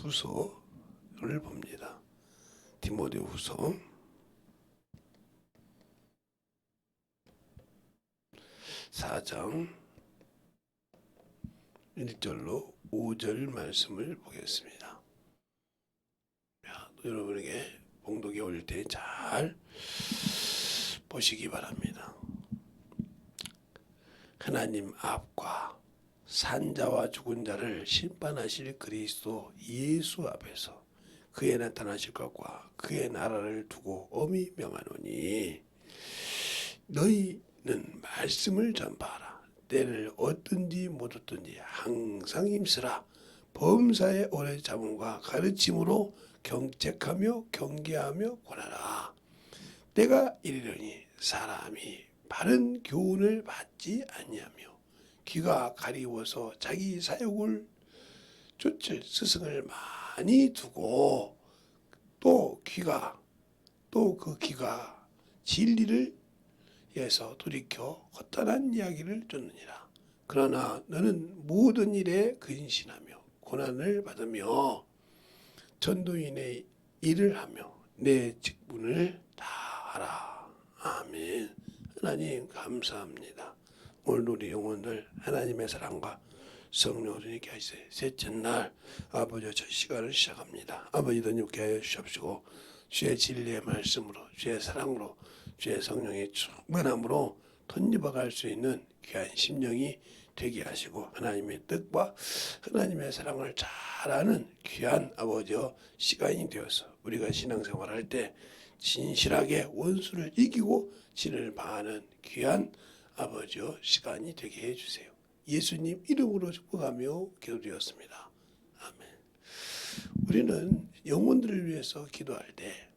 후서를 봅니다. 디모데 후서 4장 1절로 5절 말씀을 보겠습니다. 여러분에게 봉독이 올 때 잘 보시기 바랍니다. 하나님 앞과 산자와 죽은 자를 심판하실 그리스도 예수 앞에서 그의 나타나실 것과 그의 나라를 두고 엄히 명하노니 너희는 말씀을 전파하라. 때를 얻든지 못 얻든지 항상 힘쓰라. 범사의 오래 참음과 가르침으로 경책하며 경계하며 권하라. 때가 이르려니 사람이 바른 교훈을 받지 아니하며 귀가 가리워서 자기 사욕을 쫓을 스승을 많이 두고 또 그 귀가 진리를 위해서 돌이켜 헛다란 이야기를 쫓느니라. 그러나 너는 모든 일에 근신하며 고난을 받으며 전도인의 일을 하며 내 직분을 다하라. 아멘. 하나님 감사합니다. 오늘 우리 영혼들 하나님의 사랑과 성령으로 있게 하시세. 셋째 날 아버지와 첫 시간을 시작합니다. 아버지도 있게 하여 주시옵시고 주의 진리의 말씀으로 주의 사랑으로 주의 성령의 충만함으로 덧입어갈 수 있는 귀한 심령이 되게 하시고 하나님의 뜻과 하나님의 사랑을 잘 아는 귀한 아버지와 시간이 되어서 우리가 신앙생활할 때 진실하게 원수를 이기고 진을 바하는 귀한 아버지와 시간이 되게 해주세요. 예수님 이름으로 축복하며 기도드렸습니다. 아멘. 우리는 영혼들을 위해서 기도할 때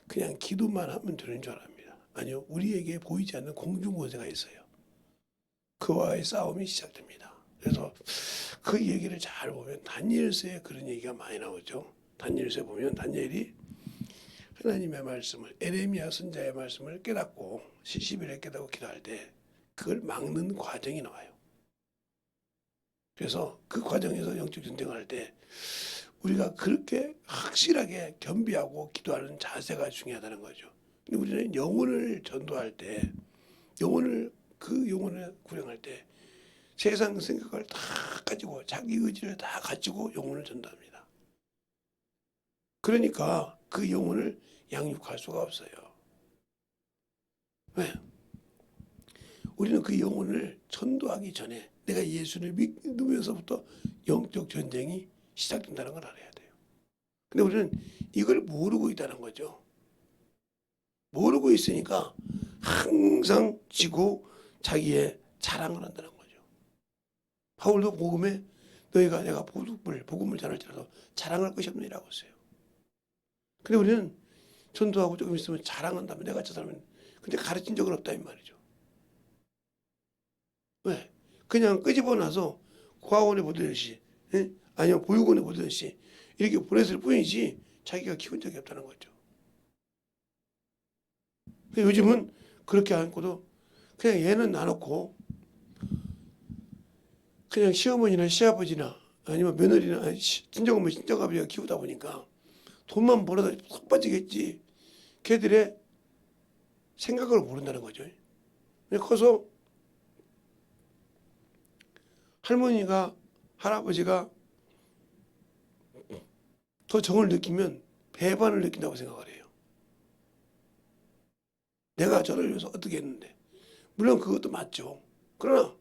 그냥 기도만 하면 되는 줄 압니다. 아니요, 우리에게 보이지 않는 공중권세가 있어요. 그와의 싸움이 시작됩니다. 그래서 그 얘기를 잘 보면 다니엘서에 그런 얘기가 많이 나오죠. 다니엘서에 보면 다니엘이 하나님의 말씀을 에레미야 선지자의 말씀을 깨닫고 시시비를 깨닫고 기도할 때 그걸 막는 과정이 나와요. 그래서 그 과정에서 영적 전쟁을 할 때 우리가 그렇게 확실하게 겸비하고 기도하는 자세가 중요하다는 거죠. 근데 우리는 영혼을 전도할 때 그 영혼을 구령할 때 세상 생각을 다 가지고 자기 의지를 다 가지고 영혼을 전도합니다. 그러니까 그 영혼을 양육할 수가 없어요. 왜? 우리는 그 영혼을 전도하기 전에 내가 예수를 믿으면서부터 영적 전쟁이 시작된다는 걸 알아야 돼요. 근데 우리는 이걸 모르고 있다는 거죠. 모르고 있으니까 항상 지고 자기의 자랑을 한다는 거죠. 바울도 복음에 너희가 내가 복음을 전할지라도 자랑할 것이 없느니라고 했어요. 근데 우리는 전도하고 조금 있으면 자랑한다면 내가 저 사람은 근데 가르친 적은 없다 이 말이죠. 왜? 그냥 끄집어 놔서 고아원에 보내듯이 아니면 보육원에 보내듯이 이렇게 보냈을 뿐이지 자기가 키운 적이 없다는 거죠. 요즘은 그렇게 않고도 그냥 얘는 놔놓고 그냥 시어머니나 시아버지나 아니면 며느리나 친정어머니 친정아버지가 키우다 보니까 돈만 벌어도 쏙 빠지겠지. 걔들의 생각을 모른다는 거죠. 커서 할머니가 할아버지가 더 정을 느끼면 배반을 느낀다고 생각을 해요. 내가 저를 위해서 어떻게 했는데 물론 그것도 맞죠. 그러나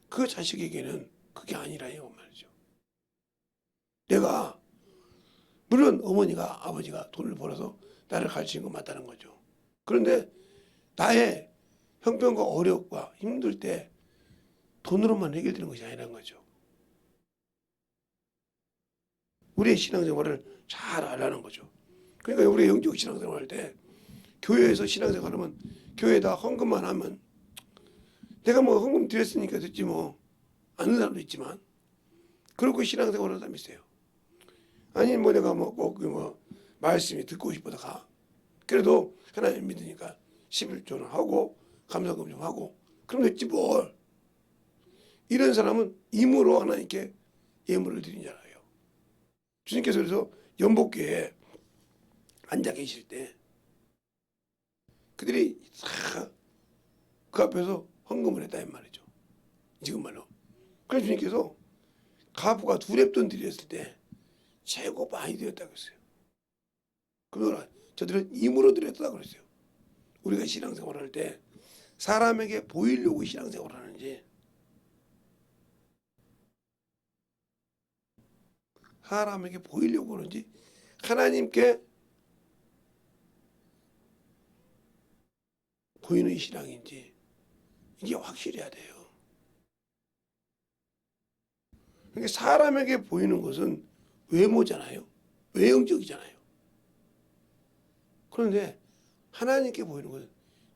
그 자식에게는 그게 아니라요 말이죠. 내가 물론 어머니가 아버지가 돈을 벌어서 나를 가르치는 건 맞다는 거죠. 그런데 나의 형편과 어려움과 힘들 때 돈으로만 해결되는 것이 아니라는 거죠. 우리의 신앙생활을 잘 알라는 거죠. 그러니까 우리 영적 신앙생활 할 때 교회에서 신앙생활하면 교회에다 헌금만 하면 내가 뭐 헌금 드렸으니까 됐지 뭐 아는 사람도 있지만 그렇고 신앙생활 하는 사람이 있어요. 아니 뭐 내가 뭐 꼭 말씀이 듣고 싶어서 가. 그래도 하나님 믿으니까 11조는 하고 감사금 좀 하고 그럼 됐지 뭘. 이런 사람은 임으로 하나님께 예물을 드린 줄 알아요. 주님께서 그래서 연복교에 앉아 계실 때 그들이 다 그 앞에서 헌금을 했다 이 말이죠. 지금 말로. 그래서 주님께서 가부가 2렙돈 드렸을 때 최고 많이 드렸다고 했어요. 그러나 저들은 임으로 드렸다고 그랬어요. 우리가 신앙생활을 할 때 사람에게 보이려고 신앙생활을 하는지 사람에게 보이려고 하는지 하나님께 보이는 신앙인지 이게 확실해야 돼요. 그러니까 사람에게 보이는 것은 외모잖아요. 외형적이잖아요. 그런데 하나님께 보이는 것은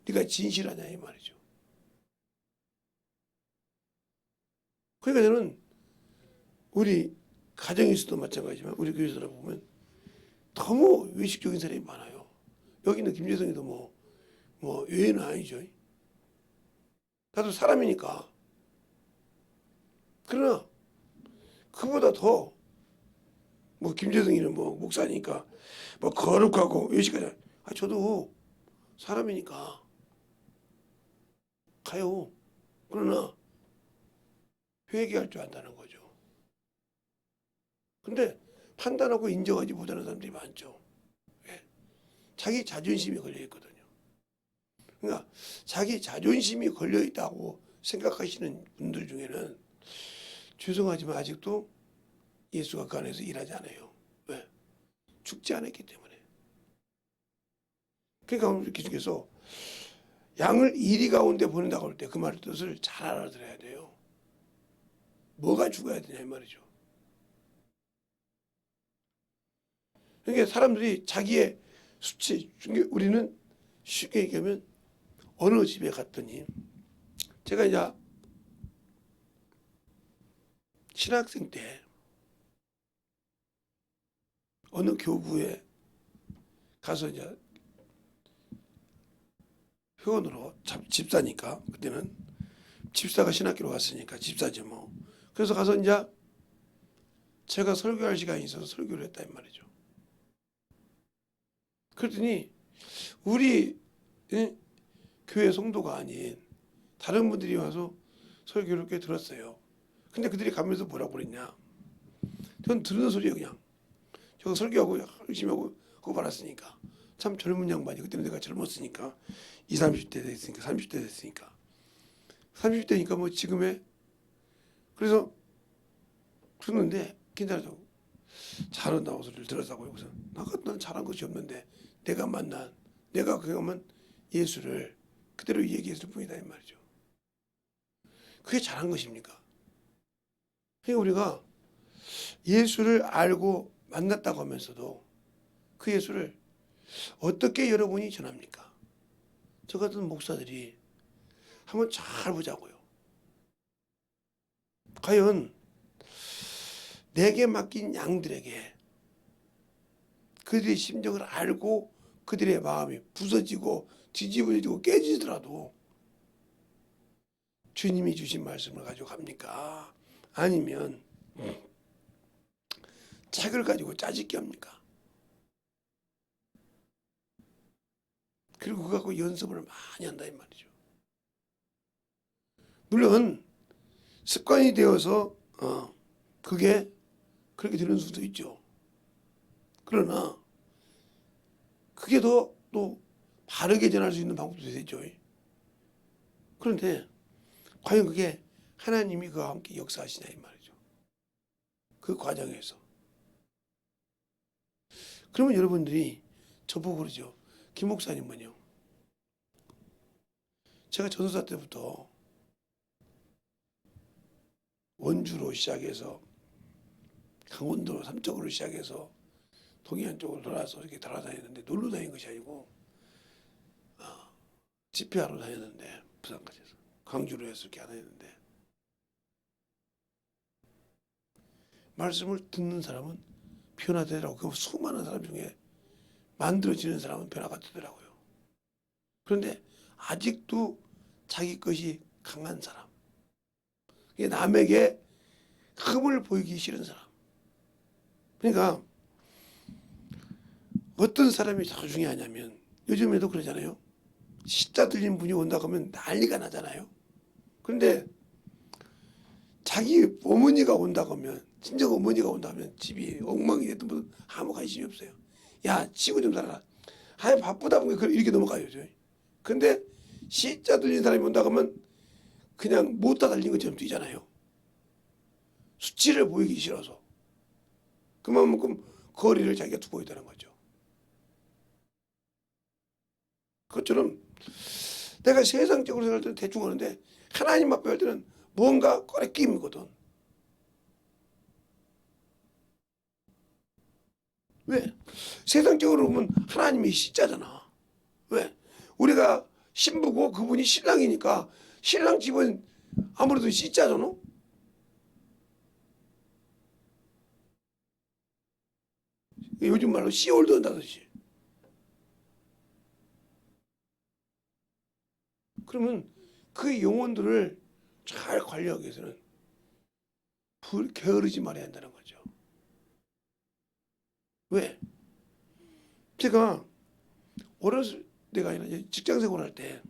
네가 진실하냐 이 말이죠. 그러니까 저는 우리 가정에서도 마찬가지지만 우리 교회에서 보면 너무 외식적인 사람이 많아요. 여기 있는 김재성이도 뭐 외에는 아니죠. 나도 사람이니까. 그러나 그보다 더 뭐 김재성이는 뭐 목사니까 뭐 거룩하고 외식하자. 저도 사람이니까 가요. 그러나 회개할 줄 안다는 거죠. 근데 판단하고 인정하지 못하는 사람들이 많죠. 왜? 자기 자존심이 걸려 있거든요. 그러니까 자기 자존심이 걸려 있다고 생각하시는 분들 중에는 죄송하지만 아직도 예수가 그 안에서 일하지 않아요. 왜? 죽지 않았기 때문에. 그러니까 우리 주께서 양을 이리 가운데 보낸다고 할 때 그 말의 뜻을 잘 알아들어야 돼요. 뭐가 죽어야 되냐 이 말이죠. 그러니까 사람들이 자기의 수치, 우리는 쉽게 얘기하면 어느 집에 갔더니 제가 이제 신학생 때 어느 교구에 가서 이제 회원으로 집사니까 그때는 집사가 신학교로 갔으니까 집사죠 뭐. 그래서 가서 이제 제가 설교할 시간이 있어서 설교를 했다 이 말이죠. 그랬더니 우리 교회 성도가 아닌 다른 분들이 와서 설교를 꽤 들었어요. 근데 그들이 가면서 뭐라고 그랬냐. 전 듣는 소리에 그냥 저 설교하고 열심히 하고 그거 받았으니까 참 젊은 양반이 그때는 내가 젊었으니까 20, 30대 됐으니까 30대 됐으니까 30대니까 뭐 지금의 그래서 그러는데 괜찮아서 잘한다고 소리를 들었다고요. 그래서 난 잘한 것이 없는데 내가 그러면 예수를 그대로 얘기했을 뿐이다 이 말이죠. 그게 잘한 것입니까? 그러니까 우리가 예수를 알고 만났다고 하면서도 그 예수를 어떻게 여러분이 전합니까? 저 같은 목사들이 한번 잘 보자고요. 과연 내게 맡긴 양들에게 그들의 심정을 알고 그들의 마음이 부서지고 뒤집어지고 깨지더라도 주님이 주신 말씀을 가지고 갑니까? 아니면 책을 가지고 짜집기 합니까? 그리고 그거 갖고 연습을 많이 한다 이 말이죠. 물론 습관이 되어서 그게 그렇게 되는 수도 있죠. 그러나 그게 더 또 바르게 전할 수 있는 방법도 되죠. 그런데 과연 그게 하나님이 그와 함께 역사하시냐 이 말이죠. 그 과정에서. 그러면 여러분들이 저보고 그러죠. 김 목사님은요. 제가 전도사 때부터 원주로 시작해서 강원도 삼척으로 시작해서 동해안 쪽으로 돌아서 이렇게 돌아다녔는데 놀러 다닌 것이 아니고 집회하러 다녔는데 부산까지 해서 광주로 해서 이렇게 다녔는데 말씀을 듣는 사람은 변화되더라고. 그 수많은 사람 중에 만들어지는 사람은 변화가 되더라고요. 그런데 아직도 자기 것이 강한 사람, 남에게 흠을 보이기 싫은 사람, 그러니까 어떤 사람이 더 중요하냐면 요즘에도 그러잖아요. 시자 들린 분이 온다 그러면 난리가 나잖아요. 그런데 자기 어머니가 온다 그러면 친정 어머니가 온다 하면 집이 엉망이 됐던 분은 아무 관심이 없어요. 야 치고 좀 살아라. 아예 바쁘다 보니까 이렇게 넘어가요. 근데 시자 들린 사람이 온다 그러면 그냥 못다 달린 것처럼 뛰잖아요. 수치를 보이기 싫어서. 그만큼 거리를 자기가 두고 있다는 거죠. 그것처럼 내가 세상적으로 생각할 때는 대충 하는데 하나님 앞에 할 때는 뭔가 꺼내낌이거든. 왜? 세상적으로 보면 하나님이 시자잖아. 왜? 우리가 신부고 그분이 신랑이니까 신랑 집은 아무래도 시자잖아. 요즘 말로 씨홀드 한다듯이. 그러면 그 영혼들을 잘 관리하기 위해서는 게으르지 말아야 한다는 거죠. 왜? 제가 어렸을 때가 아니라 직장 생활할 때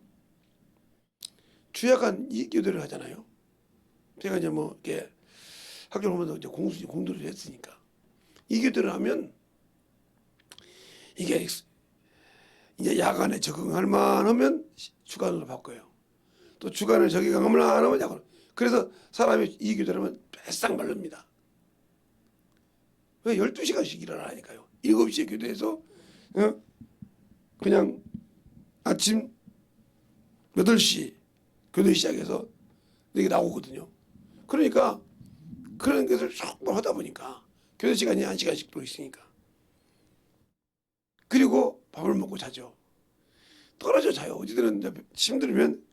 주약한 이교대를 하잖아요. 제가 이제 뭐 이렇게 학교를 오면서 이제 공부를 했으니까 이교대를 하면 이게 이제 야간에 적응할 만하면 주간으로 바꿔요. 또 주간에 적응할 만하면 야간. 그래서 사람이 이교대를 하면 배싹 마릅니다. 왜 12시간씩 일어나니까요. 7시에 교대해서 그냥 아침 8시 교대 시작해서 이게 나오거든요. 그러니까 그런 것을 조금 하다 보니까 교대 시간이 1시간씩 또 있으니까. 그리고 밥을 먹고 자죠. 떨어져 자요. 어디든 힘들면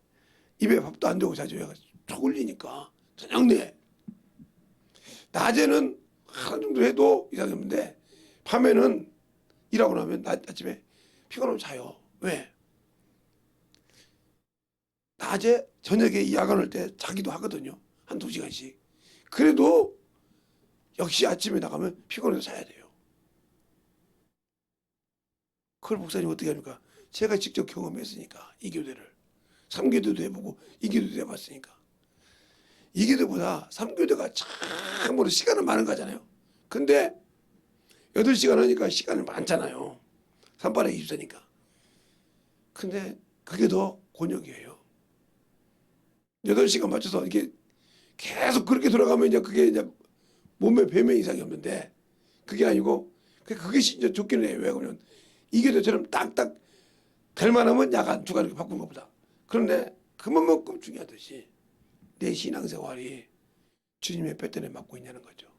입에 밥도 안 되고 자죠. 얘가 쭉 울리니까 저녁 내. 낮에는 하루 정도 해도 이상이 없는데 밤에는 일하고 나면 아침에 피곤하면 자요. 왜? 낮에 저녁에 야간할 때 자기도 하거든요. 한 2시간씩. 그래도 역시 아침에 나가면 피곤해서 자야 돼요. 그걸 목사님 어떻게 합니까? 제가 직접 경험했으니까 이 교대를 3교대도 해보고 이 교대도 해봤으니까 이 교대보다 3교대가 참으로 시간은 많은 거잖아요. 근데 8시간 하니까 시간이 많잖아요. 3발에 24니까. 근데 그게 더 곤욕이에요. 8시간 맞춰서 이렇게 계속 그렇게 돌아가면 이제 그게 이제 몸에 배면 이상이 없는데 그게 아니고 그게 진짜 좋기는 해요. 왜 그러면 이교대처럼 딱딱 될 만하면 야간 주간 이렇게 바꾼 것보다. 그런데 그만큼 중요하듯이 내 신앙생활이 주님의 뱃단에 맞고 있냐는 거죠.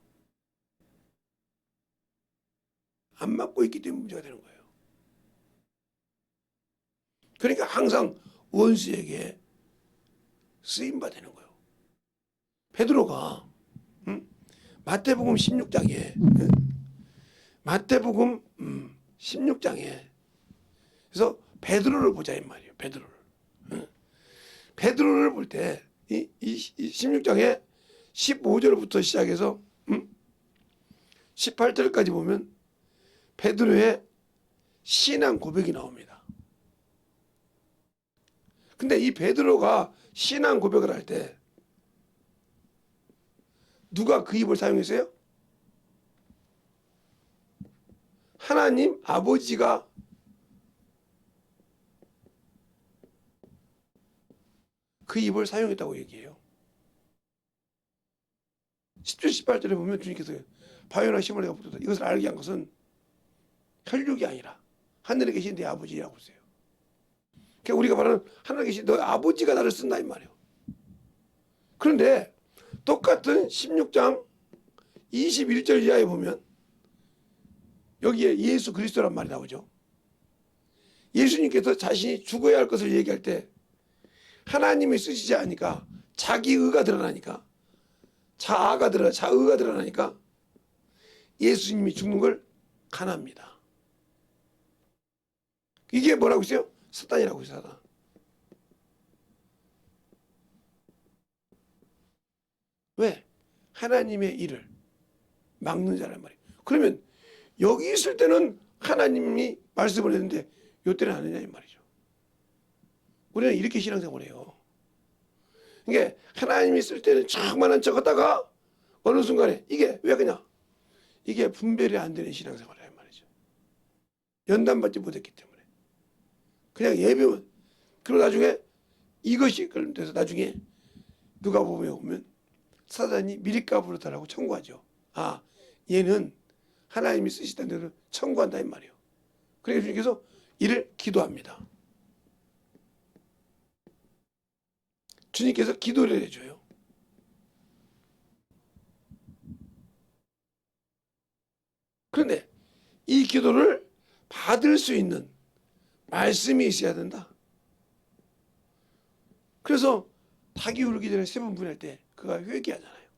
안 맞고 있기 때문에 문제가 되는 거예요. 그러니까 항상 원수에게 쓰임 받는 거예요. 베드로가 마태복음 16장에 마태복음 16장에 그래서 베드로를 보자 이 말이에요. 베드로를 볼 때 이 16장에 15절부터 시작해서 18절까지 보면 베드로의 신앙 고백이 나옵니다. 근데 이 베드로가 신앙 고백을 할 때 누가 그 입을 사용했어요? 하나님 아버지가 그 입을 사용했다고 얘기해요. 10절 18절에 보면 주님께서 바요나 심을 내가 붙었다. 이것을 알게 한 것은 혈육이 아니라 하늘에 계신 내 아버지라고 했어요. 그러니까 우리가 말하는 하늘에 계신 너 아버지가 나를 쓴다 이 말이에요. 그런데 똑같은 16장 21절 이하에 보면 여기에 예수 그리스도란 말이 나오죠. 예수님께서 자신이 죽어야 할 것을 얘기할 때 하나님이 쓰시지 않으니까 자기 의가 드러나니까 자의가 드러나니까 예수님이 죽는 걸 간합니다. 이게 뭐라고 했어요? 사단이라고 했어요. 사단. 왜? 하나님의 일을 막는 자란 말이에요. 그러면 여기 있을 때는 하나님이 말씀을 했는데 요때는 안 했냐 이 말이죠. 우리는 이렇게 신앙생활을 해요. 이게 하나님이 있을 때는 척만한 척 하다가 어느 순간에 이게 왜 그냥 이게 분별이 안 되는 신앙생활이란 말이죠. 연단받지 못했기 때문에. 그냥 예배만. 그리고 나중에 이것이 그래서 나중에 누가 보면 사단이 미리값으로 달라고 청구하죠. 아, 얘는 하나님이 쓰시던 대로 청구한다 이 말이에요. 그래서 주님께서 이를 기도합니다. 주님께서 기도를 해줘요. 그런데 이 기도를 받을 수 있는 말씀이 있어야 된다. 그래서 닭이 울기 전에 3번 분할 때 그가 회개하잖아요.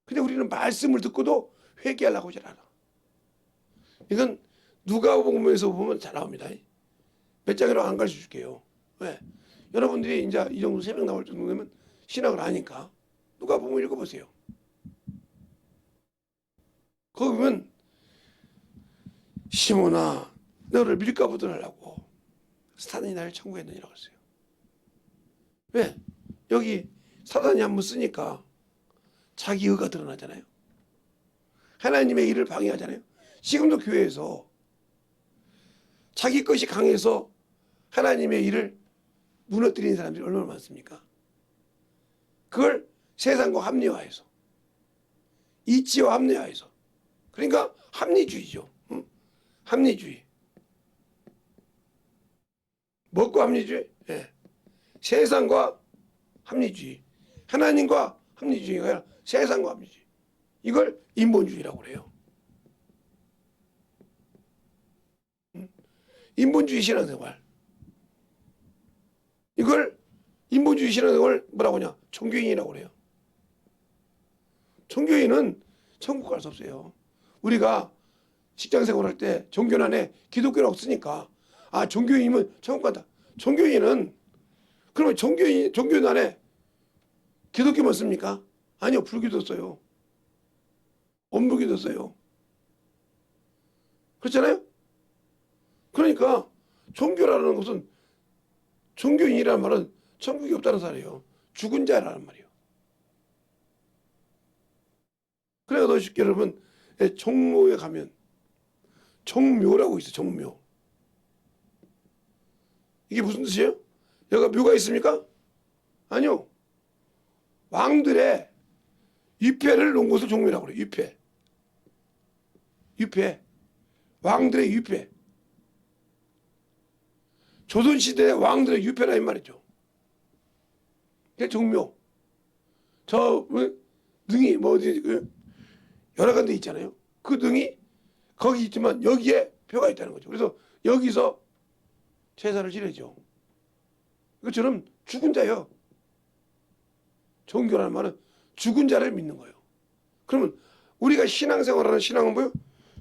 근데 우리는 말씀을 듣고도 회개하려고 하지 않아. 이건 누가복음에서 보면 잘 나옵니다. 몇 장이라고 안 가르쳐 줄게요. 왜? 여러분들이 이제 이 정도 새벽 나올 정도면 신학을 아니까 누가복음 읽어보세요. 거기 보면 시몬아 너를 밀가 부들으려고 사단이 나를 청구했느니라고 했어요. 왜? 여기 사단이 한번 쓰니까 자기 의가 드러나잖아요. 하나님의 일을 방해하잖아요. 지금도 교회에서 자기 것이 강해서 하나님의 일을 무너뜨리는 사람들이 얼마나 많습니까? 그걸 세상과 합리화해서 이치와 합리화해서 그러니까 합리주의죠. 응? 합리주의. 뭐과 합리주의? 예. 세상과 합리주의. 하나님과 합리주의가 아니라 세상과 합리주의. 이걸 인본주의라고 그래요. 응? 인본주의 신앙생활. 이걸 인본주의 신앙생활을 뭐라고 하냐? 종교인이라고 그래요. 종교인은 천국 갈 수 없어요. 우리가 직장생활 할 때 종교 안에 기독교라고 쓰니까 아 종교인이면 천국 간다. 종교인은 그러면 종교인 안에 기독교만 씁니까? 아니요. 불교도 써요. 원불교도 써요. 그렇잖아요? 그러니까 종교라는 것은 종교인이라는 말은 천국이 없다는 말이에요. 죽은 자라는 말이에요. 그래서 너 여러분 종묘에 가면 종묘라고 있어요. 종묘. 이게 무슨 뜻이에요? 여기가 묘가 있습니까? 아니요. 왕들의 위패를 놓은 곳을 종묘라고 그래요. 위패. 위패. 왕들의 위패. 조선시대의 왕들의 위패라 이 말이죠. 그게 종묘. 저 능이 뭐 어디 여러 군데 있잖아요. 그 능이 거기 있지만 여기에 표가 있다는 거죠. 그래서 여기서 제사를 지내죠. 그것처럼 죽은 자요. 종교라는 말은 죽은 자를 믿는 거예요. 그러면 우리가 신앙생활하는 신앙은 뭐예요?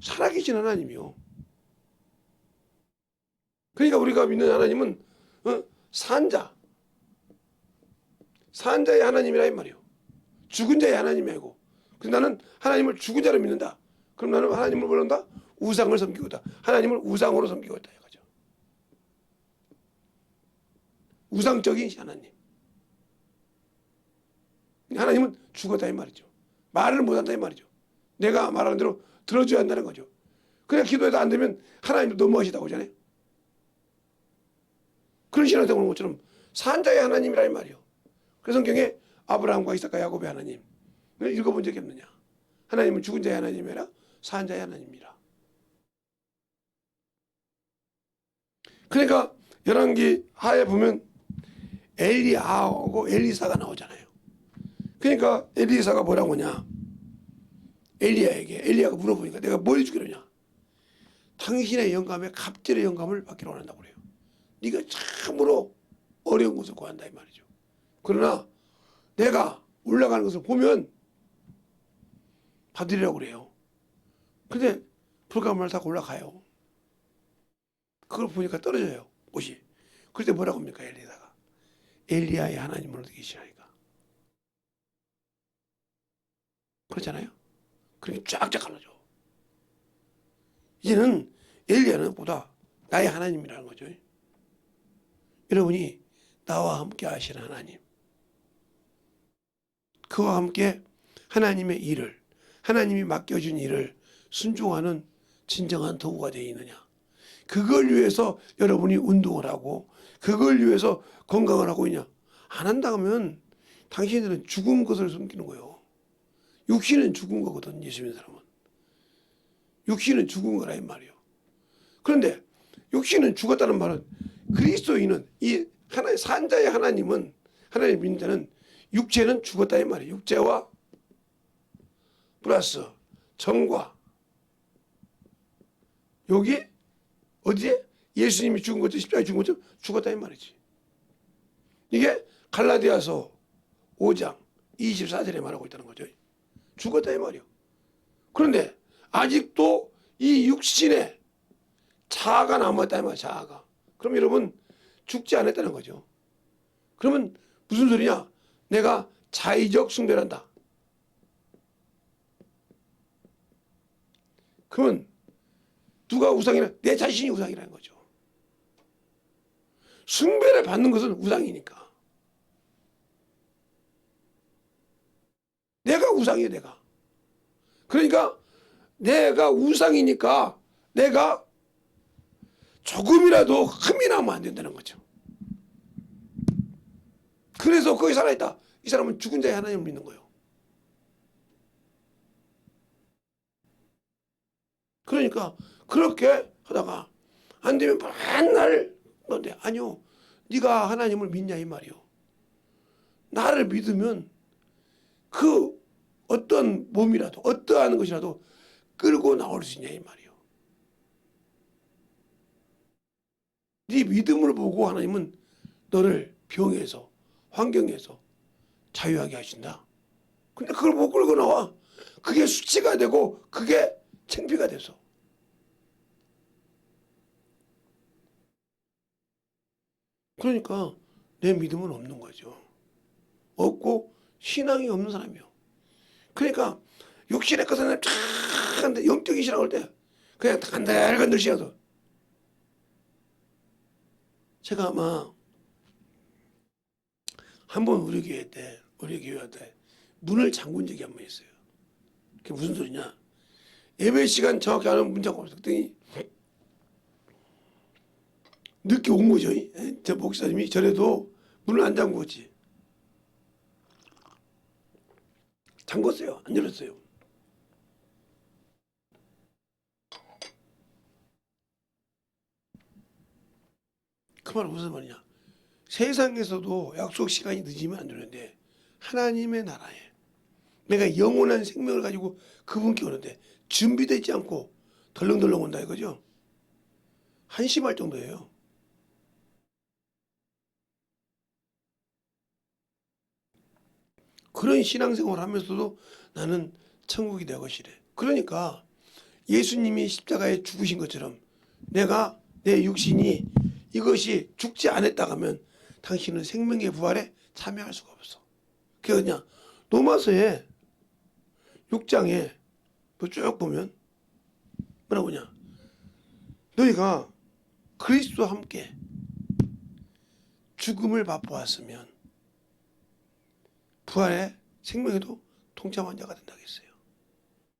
살아계신 하나님이요. 그러니까 우리가 믿는 하나님은 산자. 산자의 하나님이라 이 말이에요. 죽은 자의 하나님이 아니고. 그래서 나는 하나님을 죽은 자로 믿는다. 그럼 나는 하나님을 모른다? 우상을 섬기고 있다. 하나님을 우상으로 섬기고 있다. 이거죠. 우상적인 하나님. 하나님은 죽었다 이 말이죠. 말을 못한다 이 말이죠. 내가 말하는 대로 들어줘야 한다는 거죠. 그냥 기도해도 안 되면 하나님도 너무하시다고 하잖아요. 그런 신앙생활을 것처럼 산자의 하나님이라 이 말이에요. 그래서 성경에 아브라함과 이삭과 야곱의 하나님 읽어본 적이 없느냐. 하나님은 죽은 자의 하나님이 아니라 산자의 하나님이라. 그러니까 열왕기 하에 보면 엘리야하고 엘리사가 나오잖아요. 그러니까 엘리사가 뭐라고 하냐. 엘리야가 물어보니까 내가 뭘 해주기로냐. 당신의 영감에 갑절의 영감을 받기로 원한다고 그래요. 네가 참으로 어려운 것을 구한다 이 말이죠. 그러나 내가 올라가는 것을 보면 받으리라고 그래요. 근데 불가마를 타고 올라가요. 그걸 보니까 떨어져요. 옷이. 그때 뭐라고 합니까 엘리야가. 엘리야의 하나님을 어떻게 계시나이까. 그렇잖아요. 그렇게 쫙쫙 갈라져. 이제는 엘리야는 보다 나의 하나님이라는 거죠. 여러분이 나와 함께 하시는 하나님, 그와 함께 하나님의 일을, 하나님이 맡겨준 일을 순종하는 진정한 도구가 되어 있느냐. 그걸 위해서 여러분이 운동을 하고 그걸 위해서 건강을 하고 있냐. 안 한다면 당신들은 죽은 것을 숨기는 거예요. 육신은 죽은 거거든. 예수 믿는 사람은. 육신은 죽은 거라 이 말이에요. 그런데 육신은 죽었다는 말은 그리스도인은 이 하나의 산자의 하나님은 하나님 믿는 자는 육체는 죽었다 이 말이에요. 육체와 플러스 정과 여기 어디에 예수님이 죽은 것처럼 십자가에 죽은 것처럼 죽었다 이 말이지. 이게 갈라디아서 5장 24절에 말하고 있다는 거죠. 죽었다 이 말이에요. 그런데 아직도 이 육신에 자아가 남았다 이 말이에요. 자아가. 그럼 여러분 죽지 않았다는 거죠. 그러면 무슨 소리냐? 내가 자의적 숭배를 한다. 그러면 누가 우상이라? 내 자신이 우상이라는 거죠. 숭배를 받는 것은 우상이니까. 내가 우상이에요, 내가. 그러니까 내가 우상이니까 내가 조금이라도 흠이 나면 안 된다는 거죠. 그래서 거기 살아있다. 이 사람은 죽은 자의 하나님을 믿는 거예요. 그러니까 그렇게 하다가 안 되면 맨날 너네 아니요. 네가 하나님을 믿냐 이 말이요. 나를 믿으면 그 어떤 몸이라도 어떠한 것이라도 끌고 나올 수 있냐 이 말이요. 네 믿음을 보고 하나님은 너를 병에서 환경에서 자유하게 하신다. 근데 그걸 못 끌고 나와. 그게 수치가 되고 그게 창피가 돼서. 그러니까 내 믿음은 없는 거죠. 없고 신앙이 없는 사람이요. 그러니까 육신의 것은 쫙 하는데 영적인 신앙을 때 그냥 간들간들 씌어서 제가 아마 한번 우리 교회 때 문을 잠근 적이 한 번 있어요. 그게 무슨 소리냐? 예배 시간 정확히 안 하면 문 잠그고 그랬더니 늦게 온 거죠. 저 목사님이 저래도 문을 안 잠그었지. 잠궜어요. 안 열었어요. 그 말은 무슨 말이냐? 세상에서도 약속 시간이 늦으면 안 되는데 하나님의 나라에 내가 영원한 생명을 가지고 그분께 오는데 준비되지 않고 덜렁덜렁 온다 이거죠. 한심할 정도예요. 그런 신앙생활을 하면서도 나는 천국이 내 것이래. 그러니까 예수님이 십자가에 죽으신 것처럼 내가 내 육신이 이것이 죽지 않았다 하면 당신은 생명의 부활에 참여할 수가 없어. 그게 그냥 로마서에 6장에 쭉 보면 뭐라고 하냐. 너희가 그리스도와 함께 죽음을 맛보았으면 부활의 생명에도 동참한 자가 된다고 했어요.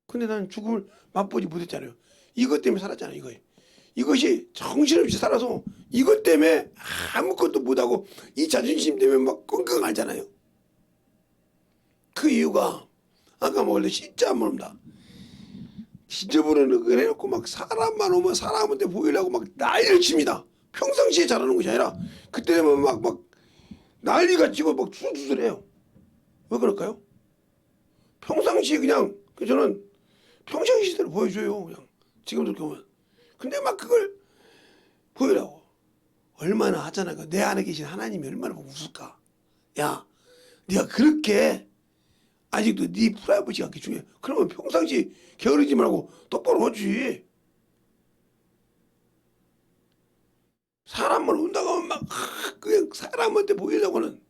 근데 나는 죽음을 맛보지 못했잖아요. 이것 때문에 살았잖아요. 이것이 정신없이 살아서 이것 때문에 아무것도 못하고 이 자존심 때문에 막 끙끙 앓잖아요. 그 이유가 아까 원래 진짜 안 모른다. 지저분한 걸 해놓고 막 사람만 오면 사람한테 보이려고 막 난리를 칩니다. 평상시에 잘하는 것이 아니라 그때 되면 막 난리가 치고 막 수술해요. 왜 그럴까요? 평상시에 그냥 저는 평상시대로 보여줘요. 그냥 지금도 보면. 근데 막 그걸 보이라고 얼마나 하잖아. 내 안에 계신 하나님이 얼마나 보고 웃을까. 야, 네가 그렇게 아직도 네 프라이버시가 그렇게 중요해. 그러면 평상시 게으르지 말고 똑바로 하지. 사람만 온다고 하면 막 그냥 사람한테 보이려고는.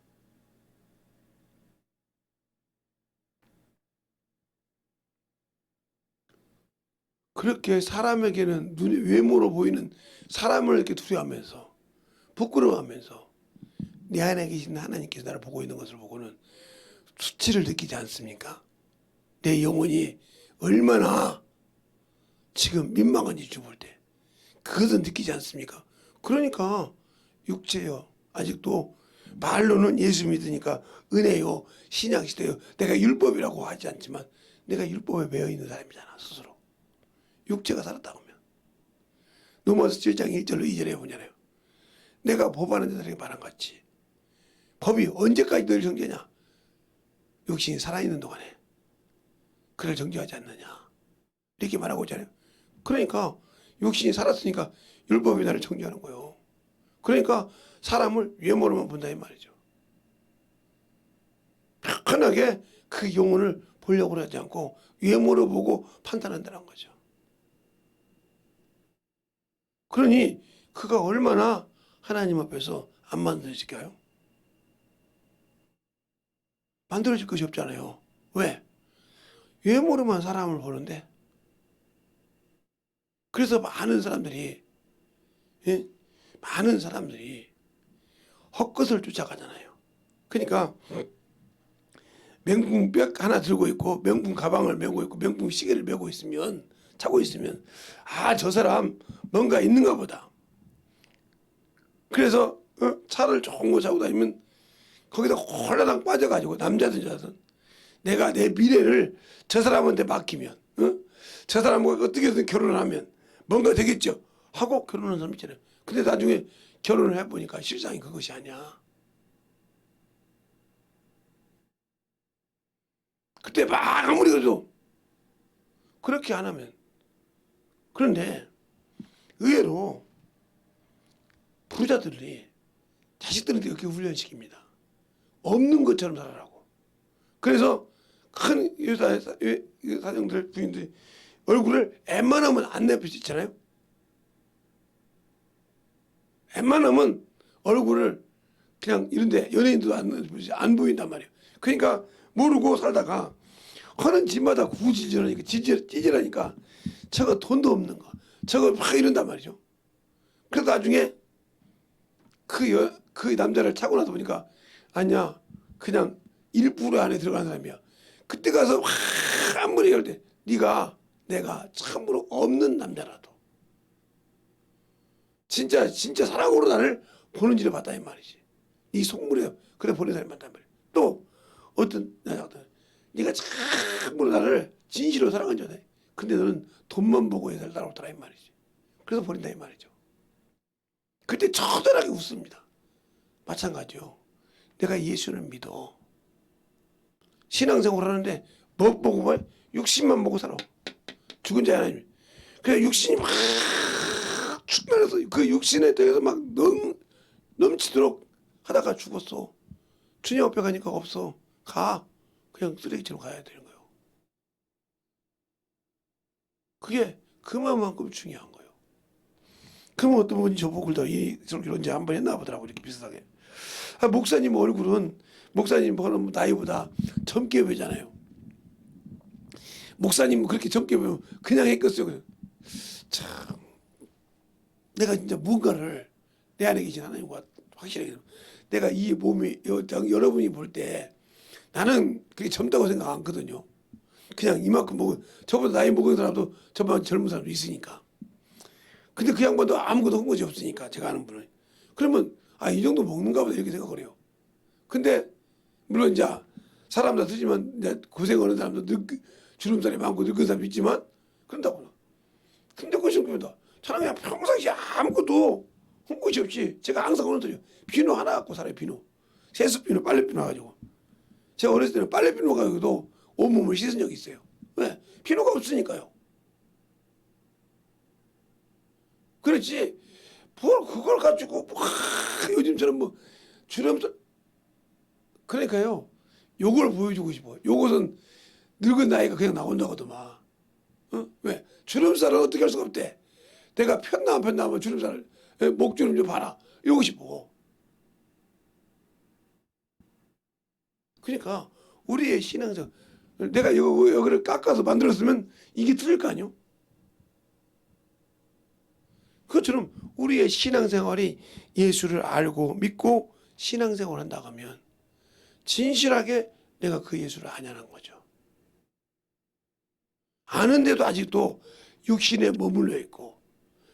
그렇게 사람에게는 눈에 외모로 보이는 사람을 이렇게 두려워하면서 부끄러워하면서 내 안에 계신 하나님께서 나를 보고 있는 것을 보고는 수치를 느끼지 않습니까? 내 영혼이 얼마나 지금 민망한지 볼 때 그것은 느끼지 않습니까? 그러니까 육체요 아직도 말로는 예수 믿으니까 은혜요 신약시대요 내가 율법이라고 하지 않지만 내가 율법에 매여 있는 사람이잖아 스스로. 육체가 살았다고 하면 로마서 7장 1절로 2절에 보잖아요. 내가 법하는 자들에게 말한 같이 법이 언제까지 너를 정죄냐? 육신이 살아있는 동안에 그를 정죄하지 않느냐 이렇게 말하고 있잖아요. 그러니까 육신이 살았으니까 율법이 나를 정죄하는 거예요. 그러니까 사람을 외모로만 본다 이 말이죠. 편하게 그 영혼을 보려고 하지 않고 외모로 보고 판단한다는 거죠. 그러니 그가 얼마나 하나님 앞에서 안 만들어질까요? 만들어질 것이 없잖아요. 왜? 외모로만 사람을 보는데 그래서 많은 사람들이 예? 많은 사람들이 헛것을 쫓아가잖아요. 그러니까 명품백 하나 들고 있고 명품 가방을 메고 있고 명품 시계를 메고 있으면 차고 있으면 아, 저 사람 뭔가 있는가 보다. 그래서 차를 좋은 거 사고 다니면 거기다 홀라당 빠져가지고 남자든 여자든 내가 내 미래를 저 사람한테 맡기면 저 사람과 어떻게든 결혼을 하면 뭔가 되겠죠 하고 결혼한 사람 있잖아요. 근데 나중에 결혼을 해보니까 실상이 그것이 아니야. 그때 막 아무리 그래도 그렇게 안 하면. 그런데 의외로 부자들이 자식들한테 이렇게 훈련시킵니다. 없는 것처럼 살아라고. 그래서 큰 사정들 부인들이 얼굴을 웬만하면 안 내밀 수 있잖아요. 웬만하면 얼굴을 그냥 이런데 연예인도 안 보인단 말이에요. 그러니까 모르고 살다가 하는 집마다 구지질하니까 찌질하니까 저거 돈도 없는 거 저거 막 이런단 말이죠. 그래서 나중에 그 남자를 차고 나서 보니까 아니야 그냥 1% 안에 들어가는 사람이야. 그때 가서 한번 얘기할 때 네가 내가 참으로 없는 남자라도 진짜 사랑으로 나를 보는지를 봤다 이 말이지. 이 속물에 그래 보는 사람이 많단 말이야. 또 어떤 여자들 네가 참으로 나를 진실로 사랑한 자네. 근데 너는 돈만 보고 애들 따라오더라 이 말이지. 그래서 버린다 이 말이죠. 그때 처절하게 웃습니다. 마찬가지요. 내가 예수를 믿어. 신앙생활 하는데 뭐 보고 봐? 육신만 보고 살아. 죽은 자 하나님. 그냥 육신이 막 충만해서 그 육신에 대해서 막 넘치도록 하다가 죽었어. 주님 앞에 가니까 없어. 가. 그냥 쓰레기처럼 가야 되는 거예요. 그게 그만큼 중요한 거예요. 그러면 어떤 분이 저보고 이런 이제 한번 했나 보더라고 이렇게 비슷하게. 아, 목사님 얼굴은 목사님 보는 나이보다 젊게 보이잖아요. 목사님 그렇게 젊게 보면 그냥 했겠어요. 참 내가 진짜 뭔가를 내 안에 계신 하나님과 확실하게 내가 이 몸이 여러분이 볼 때 나는 그게 젊다고 생각 안 하거든요. 그냥 이만큼 먹은 저보다 나이 먹은 사람도 저보다 젊은 사람도 있으니까. 근데 그 양반도 아무것도 한 것이 없으니까 제가 아는 분은 그러면 아, 이 정도 먹는가 보다 이렇게 생각을 해요. 근데 물론 이제 사람도 쓰지만 이제 고생하는 사람도 주름살이 많고 늙은 사람도 있지만 그런다고. 근데 그것이 웃깁니다. 사람이 평상시에 아무것도 한 것이 없이 제가 항상 그런 소리요. 비누 하나 갖고 살아요. 비누. 세수 비누, 빨래 비누 가지고. 제가 어렸을 때는 빨래 비누 가지고도 온몸을 씻은 적이 있어요. 왜? 비누가 없으니까요. 그렇지. 뭘 그걸 가지고 요즘처럼 뭐 주름살 그러니까요. 요걸 보여주고 싶어. 요것은 늙은 나이가 그냥 나온다고도만. 왜? 주름살은 어떻게 할 수가 없대. 내가 폈나 안 폈나 하면 주름살, 목주름 좀 봐라. 이러고 싶어. 그러니까 우리의 신앙적 내가 여기를 깎아서 만들었으면 이게 틀릴 거 아니요? 그것처럼 우리의 신앙생활이 예수를 알고 믿고 신앙생활을 한다고 하면 진실하게 내가 그 예수를 아냐는 거죠. 아는데도 아직도 육신에 머물러 있고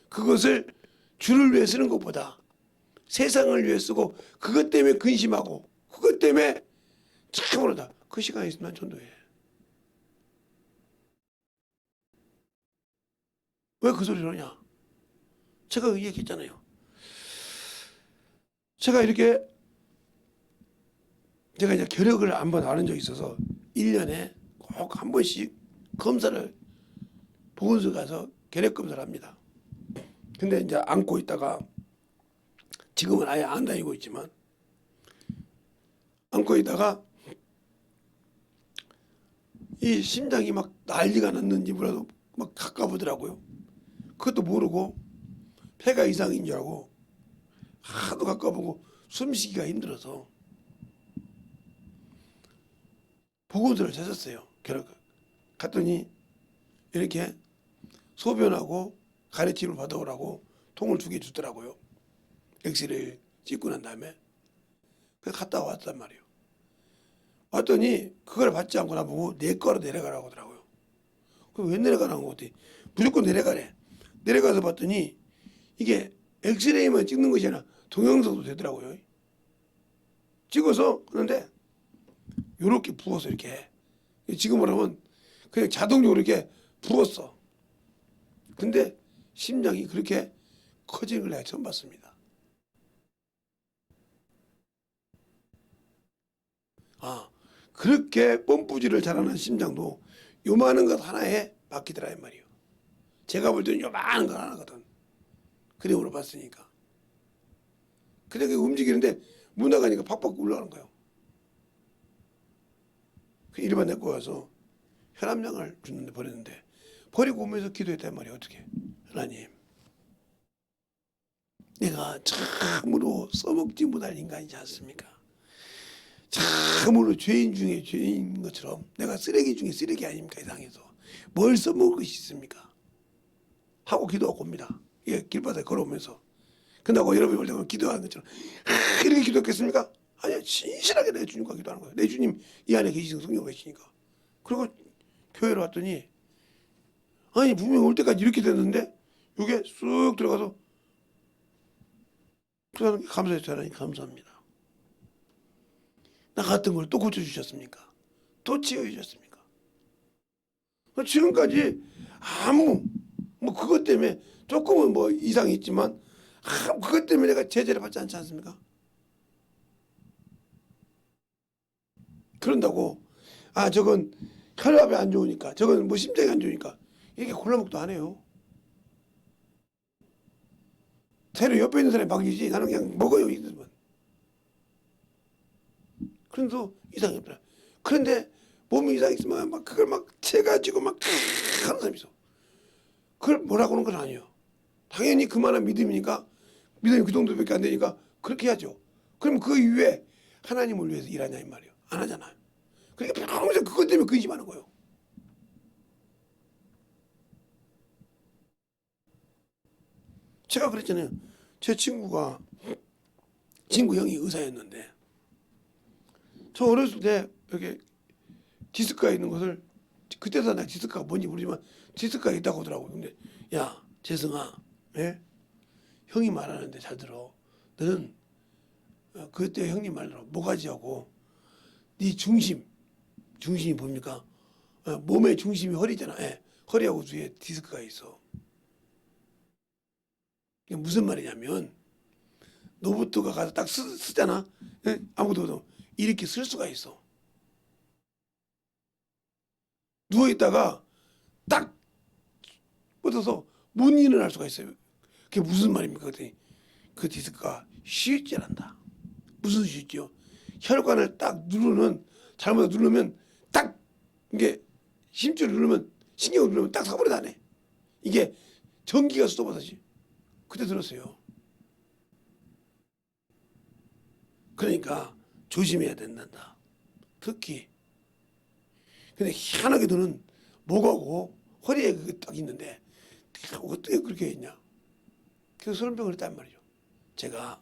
그것을 주를 위해 쓰는 것보다 세상을 위해 쓰고 그것 때문에 근심하고 그것 때문에 참으로 다 그 시간이 있으면 난 전도해. 왜 그 소리를 하냐? 제가 얘기했잖아요. 제가 이제 결핵을 한번 앓은 적이 있어서 1년에 꼭 한 번씩 검사를 보건소 가서 결핵 검사를 합니다. 근데 이제 안고 있다가 지금은 아예 안 다니고 있지만 안고 있다가 이 심장이 막 난리가 났는지 몰라도 막 가까보더라고요. 그것도 모르고 폐가 이상인 줄 알고 하도 가까보고 숨쉬기가 힘들어서 보건소를 찾았어요. 결국 갔더니 이렇게 소변하고 가래침을 받아오라고 통을 2개 주더라고요. 엑스레이를 찍고 난 다음에 그래서 갔다 왔단 말이에요. 왔더니 그걸 받지 않고 나보고 내과로 내려가라고 하더라고요. 그럼 왜 내려가라는 거지? 무조건 내려가래. 내려가서 봤더니 이게 엑스레이만 찍는 것이 아니라 동영상도 되더라고요. 찍어서 그런데 이렇게 부어서 이렇게 지금으로 하면 그냥 자동적으로 이렇게 부었어. 근데 심장이 그렇게 커지는 걸 내가 처음 봤습니다. 아, 그렇게 펌프질을 잘하는 심장도 요만한 것 하나에 막히더라 이 말이에요. 제가 볼 때는 요만한 것 하나거든. 그림으로 봤으니까. 근데 그게 움직이는데 문 나가니까 팍팍 올라가는 거예요. 그 일반 내과 와서 혈압약을 줬는데 버렸는데 버리고 오면서 기도했단 말이에요. 어떻게? 하나님, 내가 참으로 써먹지 못할 인간이지 않습니까? 참으로 죄인 중에 죄인인 것처럼 내가 쓰레기 중에 쓰레기 아닙니까? 이 세상에서 뭘 써먹을 것이 있습니까? 하고 기도하고 옵니다. 예, 길바닥에 걸어오면서 끝나고 여러분이 올 때 기도하는 것처럼 이렇게 기도했겠습니까? 아니야, 진실하게 내 주님과 기도하는 거예요. 내 주님 이 안에 계시는 성령 계시니까. 그리고 교회로 왔더니 아니 분명히 올 때까지 이렇게 됐는데 이게 쑥 들어가서 하나님 감사해서 하나님 감사합니다. 나 같은 걸 또 고쳐주셨습니까? 또 치유해주셨습니까? 지금까지 아무 뭐 그것 때문에 조금은 뭐 이상이 있지만 그것 때문에 내가 제재를 받지 않지 않습니까? 그런다고 저건 혈압이 안 좋으니까 저건 뭐 심장이 안 좋으니까 이렇게 골라먹도 안 해요. 새로 옆에 있는 사람이 막이지 나는 그냥 먹어요. 이들만. 그런데도 이상이 없더라. 그런데 몸이 이상이 있으면 막 그걸 막 채가지고 막 하는 사람이 있어. 그걸 뭐라고 하는 건 아니에요. 당연히 그만한 믿음이니까 믿음이 그 정도밖에 안 되니까 그렇게 해야죠. 그럼 그 이후에 하나님을 위해서 일하냐 이 말이에요. 안 하잖아요. 그러니까 평생 그것 때문에 근심하는 거예요. 제가 그랬잖아요. 제 친구 형이 의사였는데 저 어렸을 때 이렇게 디스크가 있는 것을 그때도 나 디스크가 뭔지 모르지만 디스크가 있다고 하더라고요. 근데 야 재승아, 예? 형이 말하는데 잘 들어. 너는 그때 형님 말대로 모가지하고 네 중심이 뭡니까? 몸의 중심이 허리잖아. 예. 허리하고 뒤에 디스크가 있어. 이게 무슨 말이냐면 노부트가 가서 딱 쓰잖아. 예? 아무도 없어. 이렇게 쓸 수가 있어. 누워 있다가 딱 뻗어서 못 일어날 수가 있어요. 그게 무슨 말입니까? 그랬더니 그 디스크가 쉬지않는다. 무슨 쉬지요? 혈관을 딱 잘못 누르면 딱 이게 힘줄을 누르면 신경을 누르면 딱 사버려 다네. 이게 전기가 쏟아버다지. 그때 들었어요. 그러니까 조심해야 된단다. 특히 근데 희한하게 너는 목하고 허리에 그게 딱 있는데 어떻게 그렇게 했냐? 그 설명을 했단 말이죠. 제가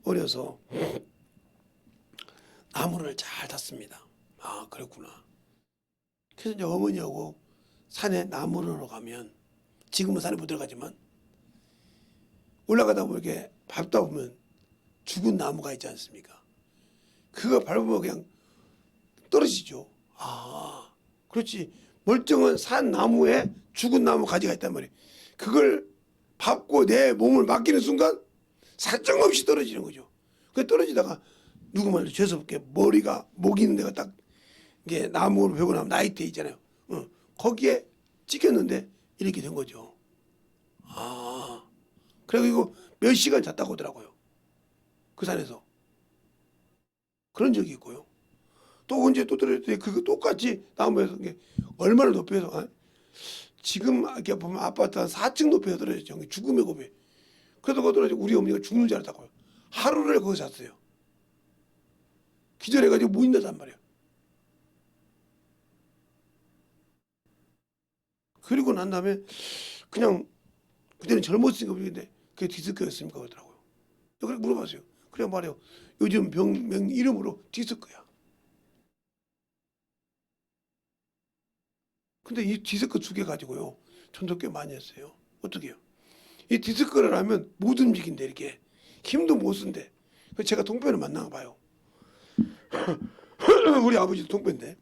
어려서 나무를 잘 탔습니다. 아, 그랬구나. 그래서 이제 어머니하고 산에 나무를 가면, 지금은 산에 못 들어가지만 올라가다 보면 이렇게 밟다 보면 죽은 나무가 있지 않습니까? 그거 밟으면 그냥 떨어지죠. 아, 그렇지. 멀쩡한 산 나무에 죽은 나무 가지가 있단 말이에요. 그걸 밟고 내 몸을 맡기는 순간 사정없이 떨어지는 거죠. 그 떨어지다가 누구 말로 죄송스럽게 머리가 목 있는 데가 딱 이게 나무로 베고 나면 나이테 있잖아요. 거기에 찍혔는데 이렇게 된 거죠. 아, 그리고 몇 시간 잤다고 하더라고요. 그 산에서. 그런 적이 있고요. 또 언제 또 떨어졌더니 그거 똑같이 나무에서 이게 얼마나 높이에서 지금 이렇게 보면 아파트 한 4층 높이에 떨어졌죠. 죽음의 고비. 그래서 거기 떨어지고 우리 어머니가 죽는 줄 알았다고요. 하루를 거기서 잤어요. 기절해가지고 못 있는단 말이에요. 그리고 난 다음에 그냥 그때는 젊었으니까 모르겠는데 그게 디스크였습니까? 그러더라고요. 그래 물어봤어요. 그래 말해요. 요즘 병명 이름으로 디스크야. 근데 이 디스크 두 개 가지고요. 전도 꽤 많이 했어요. 어떻게 해요? 이 디스크를 하면 못 움직인대 이렇게. 힘도 못 쓴대. 그래서 제가 통뼈를 만나가 봐요. 우리 아버지도 통뼈인데.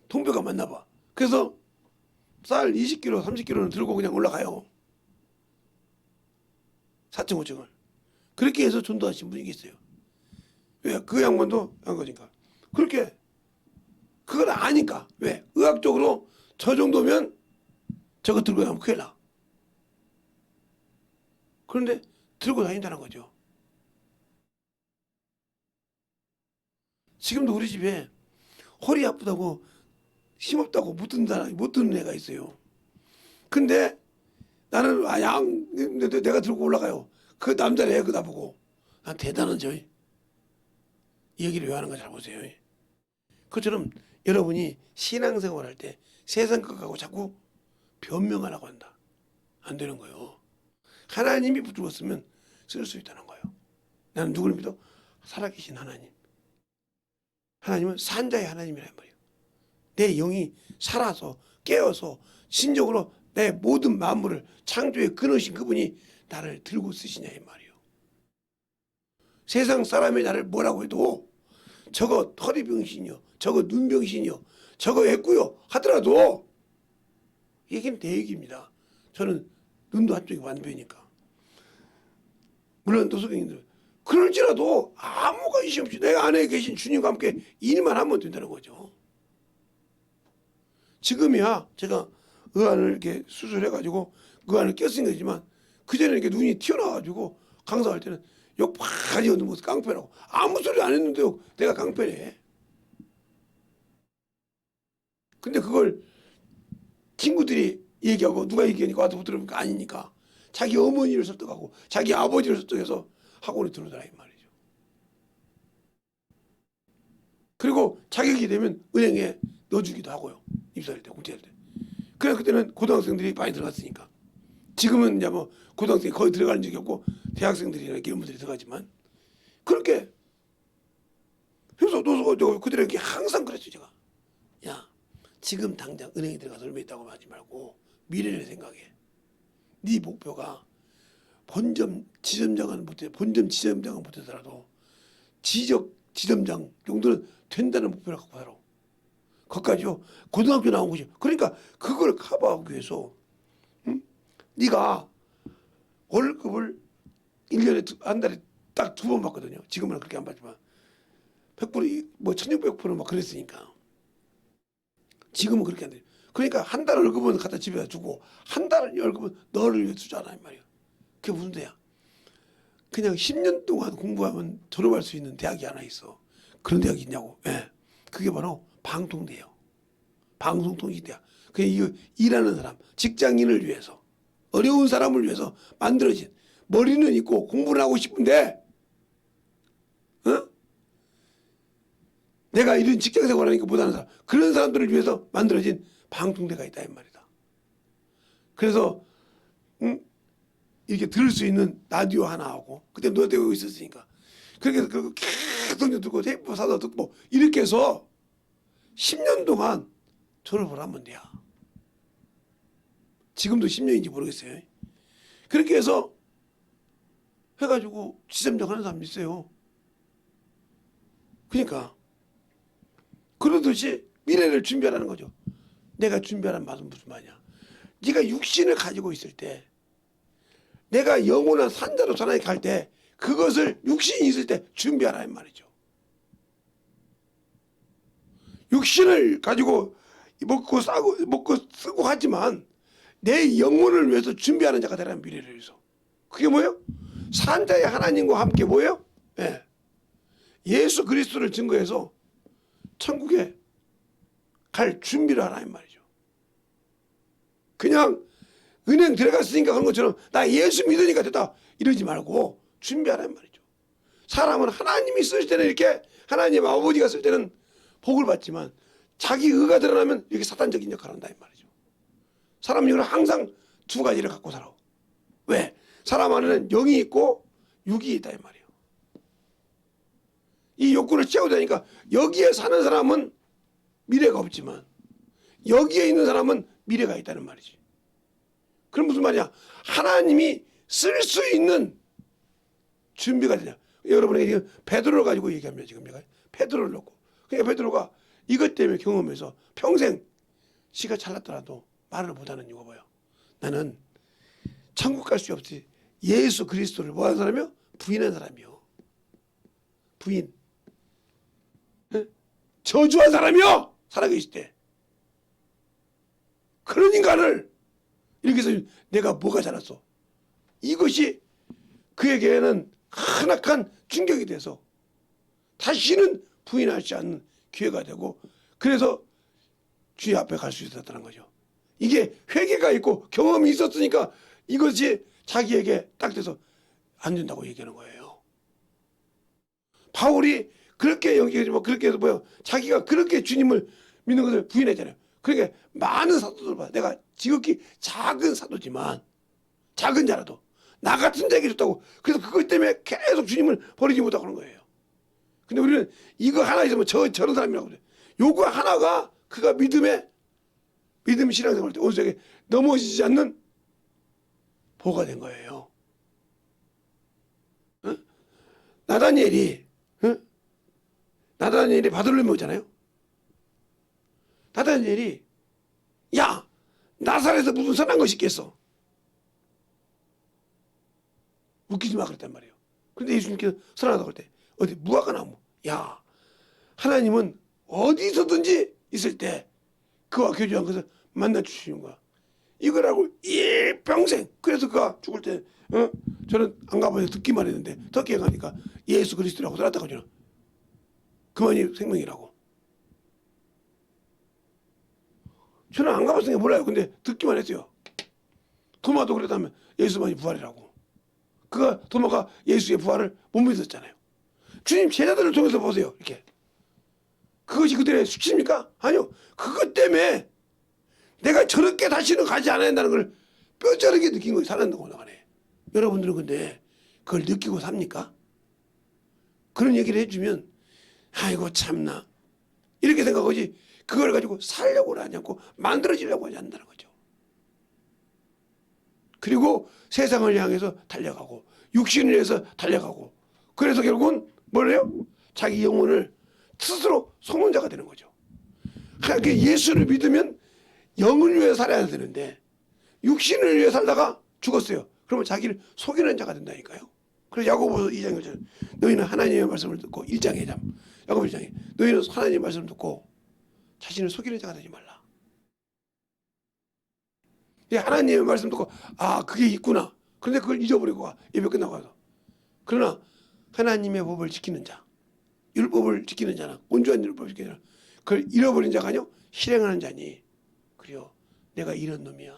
통뼈가 맞나 봐. 그래서 쌀 20kg, 30kg는 들고 그냥 올라가요. 4층, 5층을. 그렇게 해서 전도하신 분이 계세요. 왜? 그 양반도 한 거니까. 그렇게 그걸 아니까. 왜? 의학적으로 저 정도면 저거 들고 가면 큰일 나. 그런데 들고 다닌다는 거죠. 지금도 우리 집에 허리 아프다고 힘없다고 못 듣는 애가 있어요. 근데 나는 내가 들고 올라가요. 그 남자를 애 그다 보고 난 대단한 이 얘기를 왜 하는 가 잘 보세요. 그처럼 여러분이 신앙생활 할 때 세상 것하고 자꾸 변명하라고 한다. 안 되는 거예요. 하나님이 붙들었으면 쓸 수 있다는 거예요. 나는 누구를 믿어? 살아계신 하나님. 하나님은 산자의 하나님이란 말이에요. 내 영이 살아서 깨어서 신적으로 내 모든 만물을 창조에 끊으신 그분이 나를 들고 쓰시냐 이 말이에요. 세상 사람이 나를 뭐라고 해도 저거 허리병신이요, 저거 눈병신이요, 저거 애꾸요 하더라도 얘기는 내 얘기입니다. 저는 눈도 한쪽이 완벽이니까. 물론 도서경인들 그럴지라도 아무 관심 없이 내 안에 계신 주님과 함께 일만 하면 된다는 거죠. 지금이야 제가 의안을 이렇게 수술해가지고 의안을 꼈은 거지만 그전에 이렇게 눈이 튀어나와가지고 강사할 때는 욕 많이 얻는 모습 깡패라고. 아무 소리 안 했는데요 내가 깡패네. 근데 그걸 친구들이 얘기하고 누가 얘기하니까 와서 들어보니까 아니니까 자기 어머니를 설득하고 자기 아버지를 설득해서 학원에 들어오더라 이 말이죠. 그리고 자격이 되면 은행에 넣어주기도 하고요. 입사할 때, 공채할 때. 그래 그때는 고등학생들이 많이 들어갔으니까. 지금은 이제 뭐 고등학생이 거의 들어가는 적이 없고 대학생들이나 기업분들이 들어가지만 그렇게 해서 노수가 그들에게 항상 그랬죠 제가. 야 지금 당장 은행에 들어가서 얼마 있다고 하지 말고 미래를 생각해. 네 목표가 본점 지점장은 못하더라도 지적 지점장 정도는 된다는 목표를 갖고 살아. 거기까지요. 고등학교 나온 거지. 그러니까 그걸 커버하기 위해서 네가 월급을 1년에 한 달에 딱 2번 받거든요. 지금은 그렇게 안 받지만 100% 뭐 1600%막 그랬으니까. 지금은 그렇게 안 돼요. 그러니까 한 달 월급은 갖다 집에다 주고 한 달 월급은 너를 위해 주잖아 이 말이야. 그게 무슨 대야? 그냥 10년 동안 공부하면 졸업할 수 있는 대학이 하나 있어. 그런 대학이 있냐고. 예. 그게 바로 방통대요. 방송통신대학. 그게 일하는 사람, 직장인을 위해서, 어려운 사람을 위해서 만들어진, 머리는 있고 공부를 하고 싶은데 어? 내가 이런 직장생활 하니까 못하는 사람, 그런 사람들을 위해서 만들어진 방통대가 있다 이 말이다. 그래서 이렇게 들을 수 있는 라디오 하나 하고 그때 노래되고 있었으니까 그렇게 해서 그 계속 듣고 테이프 사다 듣고 이렇게 해서 10년 동안 졸업을 하면 돼요. 지금도 10년인지 모르겠어요. 그렇게 해서 해가지고 지점장 하는 사람 있어요. 그러니까 그러듯이 미래를 준비하라는 거죠. 내가 준비하라는 말은 무슨 말이야. 네가 육신을 가지고 있을 때 내가 영원한 산자로 전하게 갈 때 그것을 육신이 있을 때 준비하라는 말이죠. 육신을 가지고 먹고 쓰고 하지만 내 영혼을 위해서 준비하는 자가 되라는 미래를 위해서. 그게 뭐예요? 산자의 하나님과 함께 뭐예요? 예. 예수 그리스도를 증거해서 천국에 갈 준비를 하라는 말이죠. 그냥 은행 들어갔으니까 그런 것처럼 나 예수 믿으니까 됐다 이러지 말고 준비하라는 말이죠. 사람은 하나님이 쓸 때는 이렇게 하나님 아버지가 쓸 때는 복을 받지만 자기 의가 드러나면 이렇게 사탄적인 역할을 한다 이 말이죠. 사람 영은 항상 두 가지를 갖고 살아. 왜? 사람 안에는 영이 있고 육이 있다 이 말이에요. 이 욕구를 채우다니까 여기에 사는 사람은 미래가 없지만 여기에 있는 사람은 미래가 있다는 말이지. 그럼 무슨 말이야? 하나님이 쓸 수 있는 준비가 되냐? 여러분에게 지금 베드로를 가지고 얘기합니다. 지금 내가 베드로를 놓고. 그러니까 베드로가 이것 때문에 경험해서 평생 시가 찰났더라도 말을 못하는 이유가 뭐예요? 나는 천국 갈 수 없지. 예수 그리스도를 뭐하는 사람이요? 부인한 사람이요. 부인. 저주한 사람이요. 살아계실 때. 그런 인간을 이렇게 해서 내가 뭐가 자랐어. 이것이 그에게는 크나큰 충격이 돼서 다시는 부인하지 않는 기회가 되고 그래서 주의 앞에 갈 수 있었다는 거죠. 이게 회개가 있고 경험이 있었으니까 이것이 자기에게 딱 돼서 안 된다고 얘기하는 거예요. 바울이 그렇게 여기지만 그렇게 해서 뭐야? 자기가 그렇게 주님을 믿는 것을 부인했잖아요. 그러니까 많은 사도들 봐. 내가 지극히 작은 사도지만 작은 자라도 나 같은 자에게 줬다고. 그래서 그것 때문에 계속 주님을 버리지 못하고 그런 거예요. 근데 우리는 이거 하나 있으면 저런 사람이라고 그래. 요거 하나가 그가 믿음 신앙생활 때 원수에게 넘어지지 않는 보가 된 거예요. 어? 나다니엘이 바돌로메 오잖아요. 나다니엘이 야 나사렛에서 무슨 선한 것이 있겠어. 웃기지 마 그랬단 말이에요. 그런데 예수님께서 선하다고 할 때 어디 무화과 나무. 야 하나님은 어디서든지 있을 때 그와 교제한 것을 만나 주시는 거야. 이거라고 일평생. 그래서 그가 죽을 때 저는 안 가봐서 듣기만 했는데 터키에 가니까 예수 그리스도라고 살았다고 저는 그만이 생명이라고. 저는 안 가봤으니까 몰라요. 근데 듣기만 했어요. 도마도 그랬다면 예수만이 부활이라고. 도마가 예수의 부활을 못 믿었잖아요. 주님 제자들을 통해서 보세요. 이렇게. 그것이 그들의 수치입니까? 아니요. 그것 때문에 내가 저렇게 다시는 가지 않아야 한다는 걸 뼈저리게 느낀 거예요. 살아난다고 나가네. 여러분들은 근데 그걸 느끼고 삽니까? 그런 얘기를 해주면 아이고 참나 이렇게 생각하지 그걸 가지고 살려고는 하지 않고 만들어지려고 하지 않는다는 거죠. 그리고 세상을 향해서 달려가고 육신을 위해서 달려가고 그래서 결국은 뭘 해요? 자기 영혼을 스스로 속는 자가 되는 거죠. 그러니까 예수를 믿으면 영을 위해 살아야 되는데 육신을 위해 살다가 죽었어요. 그러면 자기를 속이는 자가 된다니까요. 그래서 야고보서 2장 1절 너희는 하나님의 말씀을 듣고 1장에 야고보 1장에 너희는 하나님의 말씀을 듣고 자신을 속이는 자가 되지 말라. 하나님의 말씀 듣고 아 그게 있구나. 그런데 그걸 잊어버리고 가. 예배 끝나고 와서. 그러나 하나님의 법을 지키는 자 율법을 지키는 자는 온전한 율법을 지키는 자는 그걸 잃어버린 자가 아니요 실행하는 자니 그래요. 내가 이런 놈이야.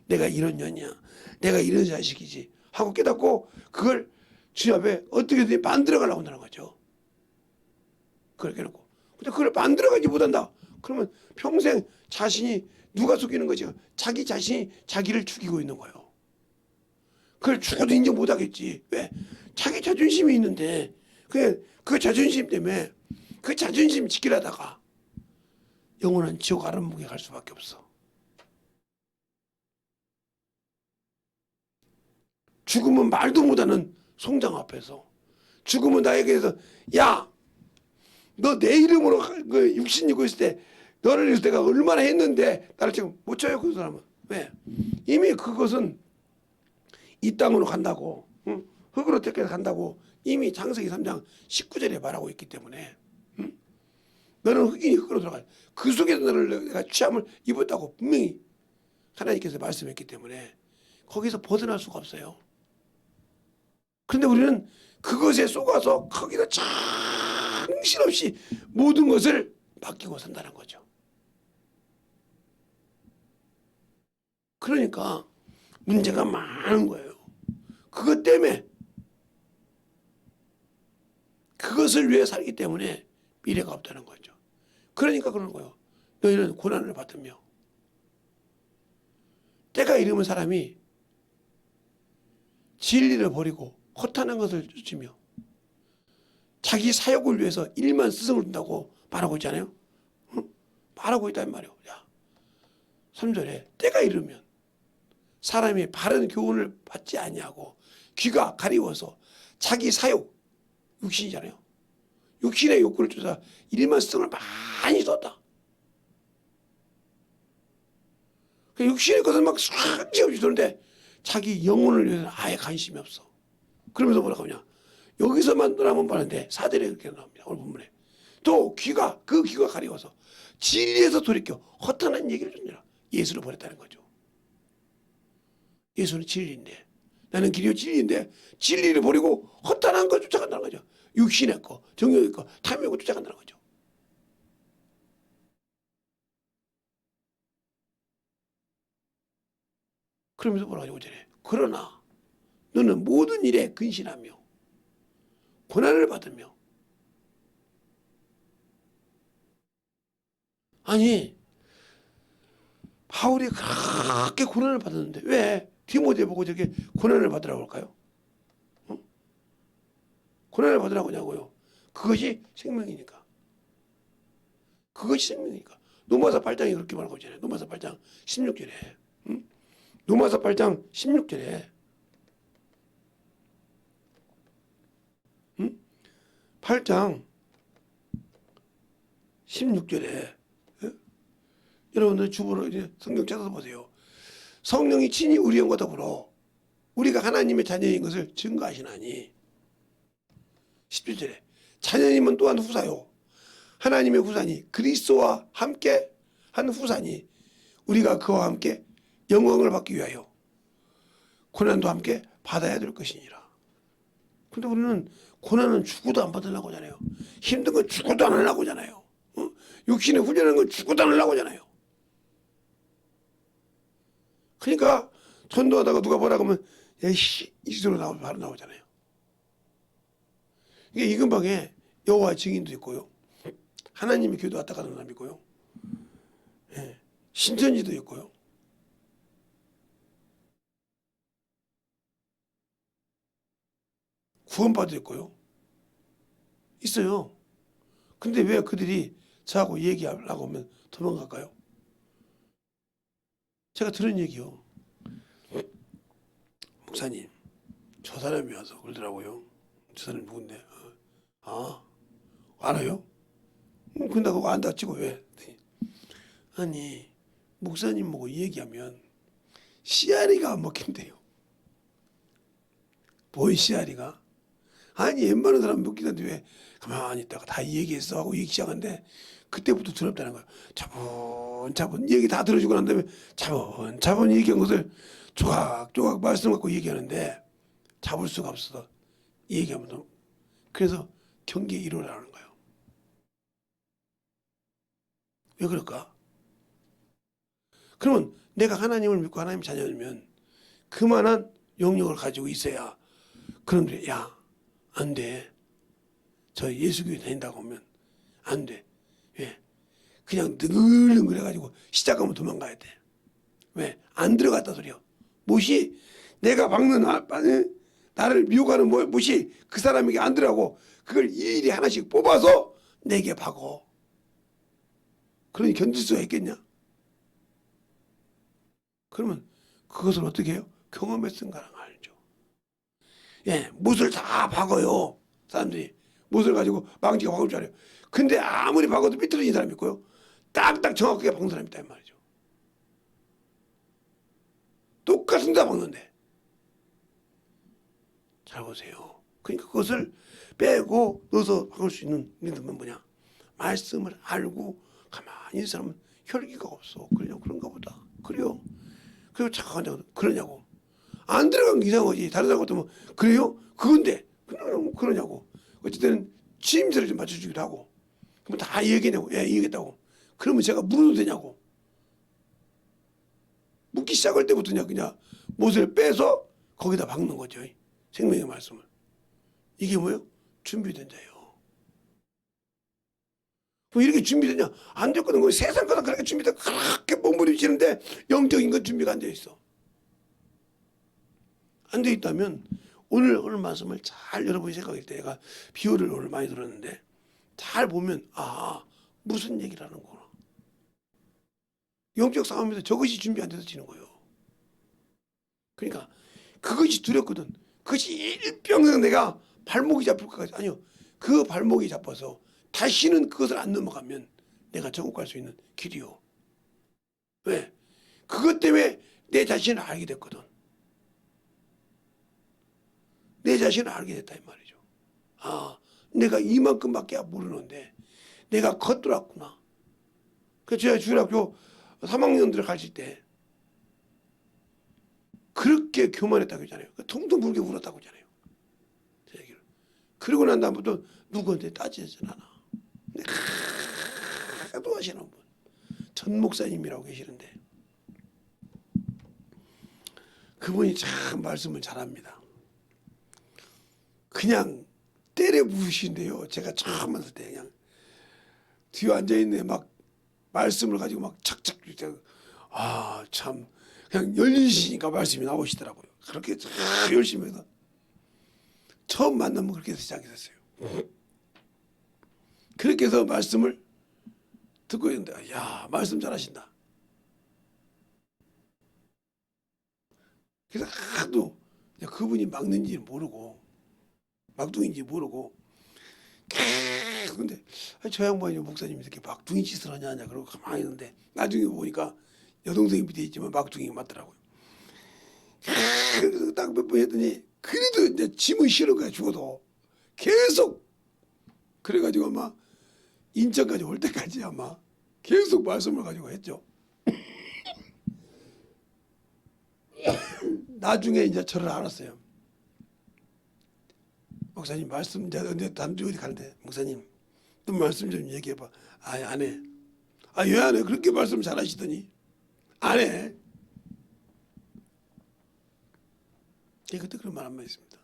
내가 이런 년이야. 내가 이런 자식이지 하고 깨닫고 그걸 주님 앞에 어떻게든 만들어가려고 한다는 거죠. 그걸 깨닫고. 근데 그걸 만들어가지 못한다. 그러면 평생 자신이 누가 속이는 거지? 자기 자신이 자기를 죽이고 있는 거예요. 그걸 죽어도 인정 못 하겠지. 왜? 자기 자존심이 있는데 그 자존심 때문에 그 자존심 지키려다가 영원한 지옥 아랫목에 갈 수밖에 없어. 죽으면 말도 못하는 송장 앞에서, 죽으면 나에게서 야, 너 내 이름으로 그 육신 입고 있을 때 너를 위해서 내가 얼마나 했는데 나를 지금 못 쳐요. 그 사람은. 왜? 이미 그것은 이 땅으로 간다고, 응? 흙으로 떼껴서 간다고 이미 창세기 3장 19절에 말하고 있기 때문에, 응? 너는 흙이니 흙으로 들어가. 그 속에서 너를 내가 취함을 입었다고 분명히 하나님께서 말씀했기 때문에 거기서 벗어날 수가 없어요. 그런데 우리는 그것에 속아서 거기서 정신없이 모든 것을 맡기고 산다는 거죠. 그러니까 문제가 많은 거예요. 그것 때문에, 그것을 위해 살기 때문에 미래가 없다는 거죠. 그러니까 그러는 거예요. 너희는 고난을 받으며, 때가 이르면 사람이 진리를 버리고 허탄한 것을 쫓으며 자기 사욕을 위해서 일만 스승을 둔다고 말하고 있잖아요. 응? 말하고 있단 말이에요. 야, 3절에 때가 이르면 사람이 바른 교훈을 받지 아니하고 귀가 가리워서 자기 사욕, 육신이잖아요. 육신의 욕구를 쫓아 일만 스승을 많이 썼다. 육신의 것은 막 상관없이 도는데 자기 영혼을 위해서는 아예 관심이 없어. 그러면서 뭐라고 하냐? 여기서만 떠나면 바는데 4절에 그렇게 나옵니다. 오늘 본문에. 또 그 귀가 가리워서 진리에서 돌이켜 허탄한 얘기를 듣느라 예수를 버렸다는 거죠. 예수는 진리인데, 나는 길이요 진리인데 진리를 버리고 허탄한 걸 쫓아간다는 거죠. 육신의 거, 정욕의 거, 탐욕의 거 쫓아간다는 거죠. 그러면서 뭐라고 하죠? 5절에. 그러나 너는 모든 일에 근신하며 고난을 받으며. 아니, 바울이 그렇게 고난을 받았는데 왜 디모데 보고 저렇게 고난을 받으라고 할까요? 어? 고난을 받으라고 하냐고요. 그것이 생명이니까. 그것이 생명이니까. 로마서 8장이 그렇게 말하고 있잖아요. 로마서 8장 16절에. 응? 로마서 8장 16절에. 응? 8장 16절에. 여러분들 주보로 이제 성경 찾아서 보세요. 성령이 친히 우리 영과 더불어 우리가 하나님의 자녀인 것을 증거하시나니. 17절에 자녀님은 또한 후사요 하나님의 후사니 그리스도와 함께 한 후사니 우리가 그와 함께 영광을 받기 위하여 고난도 함께 받아야 될 것이니라. 근데 우리는 고난은 죽어도 안 받으려고 하잖아요. 힘든 건 죽어도 안 하려고 하잖아요. 육신에 훈련하는 건 죽어도 안 하려고 하잖아요. 그러니까 전도하다가 누가 뭐라고 하면 야이씨 이 소리 바로 나오잖아요. 이게 이 근방에 여호와 증인도 있고요. 하나님의 교도 왔다 가는 사람이 있고요. 예, 신천지도 있고요. 구원받도 있고요. 있어요. 근데 왜 그들이 저하고 얘기하려고 하면 도망갈까요? 제가 들은 얘기요. 목사님, 저 사람이 와서 그러더라고요. 저 사람이 누군데? 아, 알아요? 근데 그거 안 다치고 왜? 아니, 목사님 보고 얘기하면 씨알이가 안 먹힌대요. 뭔 씨알이가? 아니, 웬만한 사람 먹기는데 왜 가만히 있다가 다 얘기했어 하고 얘기 시작하는데 그때부터 두렵다는 거야. 차분차분 얘기 다 들어주고 난 다음에 차분차분 얘기한 것을 조각조각 말씀 갖고 얘기하는데 잡을 수가 없어서 얘기하면 그래서 경계에 이르라는 거예요. 왜 그럴까? 그러면 내가 하나님을 믿고 하나님 자녀면 그만한 영역을 가지고 있어야 그런데 야, 안 돼. 저 예수교회 다닌다고 하면 안 돼. 왜? 그냥 느글느글 해가지고 시작하면 도망가야 돼. 왜? 안 들어갔다 소리요. 못이 내가 박는 나를 미혹하는 못이 그 사람에게 안 들어가고 그걸 일일이 하나씩 뽑아서 내게 박어. 그러니 견딜 수가 있겠냐? 그러면 그것을 어떻게 해요? 경험에 쓴 거랑 알죠. 예, 못을 다 박어요. 사람들이 못을 가지고 망치가 박을 줄 알아요. 근데 아무리 박아도 삐뚤어진 사람이 있고요. 딱딱 정확하게 박는 사람이 있단 말이죠. 똑같은 다 박는데. 잘 보세요. 그러니까 그것을 빼고 넣어서 박을 수 있는 믿음은 뭐냐? 말씀을 알고 가만히 있는 사람은 혈기가 없어. 그래요? 그런가 보다. 그래요? 그리고 착각한다고 그러냐고. 안 들어간 게 이상하지. 다른 사람 같으면 그래요? 그건데 그러냐고. 어쨌든 취임새를 좀 맞춰주기도 하고. 그러면 다 얘기했냐고. 예, 얘기했다고. 그러면 제가 물어도 되냐고. 묻기 시작할 때부터 그냥 못을 빼서 거기다 박는 거죠. 생명의 말씀을. 이게 뭐예요? 준비된 자예요. 뭐 이렇게 준비되냐? 안 됐거든. 세상 거다 그렇게 준비돼. 그렇게 몸부림치는데 영적인 건 준비가 안 돼 있어. 안 돼 있다면 오늘 말씀을 잘 여러분이 생각할 때 내가 비유를 오늘 많이 들었는데 잘 보면 무슨 얘기를 하는 거구나. 영적 싸움에서 저것이 준비 안 돼서 지는 거예요. 그러니까 그것이 두렵거든. 그것이 일평생 내가 발목이 잡힐 것까지 아니요. 그 발목이 잡아서 다시는 그것을 안 넘어가면 내가 천국 갈 수 있는 길이요. 왜? 그것 때문에 내 자신을 알게 됐거든. 내 자신을 알게 됐다 이 말이죠. 내가 이만큼밖에 모르는데 내가 겉돌았구나. 그래서 제가 주일학교 3학년들을 가르칠 때 그렇게 교만했다고 했잖아요. 통통 불게 울었다고 했잖아요. 제 얘기를. 그러고 난 다음부터 누구한테 따지진 않아. 하도 하시는 분. 전 목사님이라고 계시는데 그분이 참 말씀을 잘합니다. 그냥 때려 부으신데요. 제가 처음 만났을 때 그냥 뒤에 앉아있네 막 말씀을 가지고 막 착착 참 그냥 열리시니까 말씀이 나오시더라고요. 그렇게 참 열심히 해서 처음 만나면 그렇게 해서 시작했어요. 그렇게 해서 말씀을 듣고 있는데 말씀 잘하신다. 그래서 하도 그분이 막는지 모르고 막둥인지 모르고 근데 저 양반이 목사님이 이렇게 막둥이 짓을 하냐 그러고 가만히 있는데 나중에 보니까 여동생이 밑에 있지만 막둥이가 맞더라고요. 그래서 딱 몇 번 했더니 그래도 이제 짐은 싫은 거야 죽어도 계속 그래가지고 아마 인천까지 올 때까지 아마 계속 말씀을 가지고 했죠. 나중에 이제 저를 알았어요. 목사님 말씀 이제 단주 어디 가는데 목사님 또 말씀 좀 얘기해봐. 안 해. 왜 안 해? 그렇게 말씀 잘하시더니 안 해. 그때 그런 말 한번 있습니다.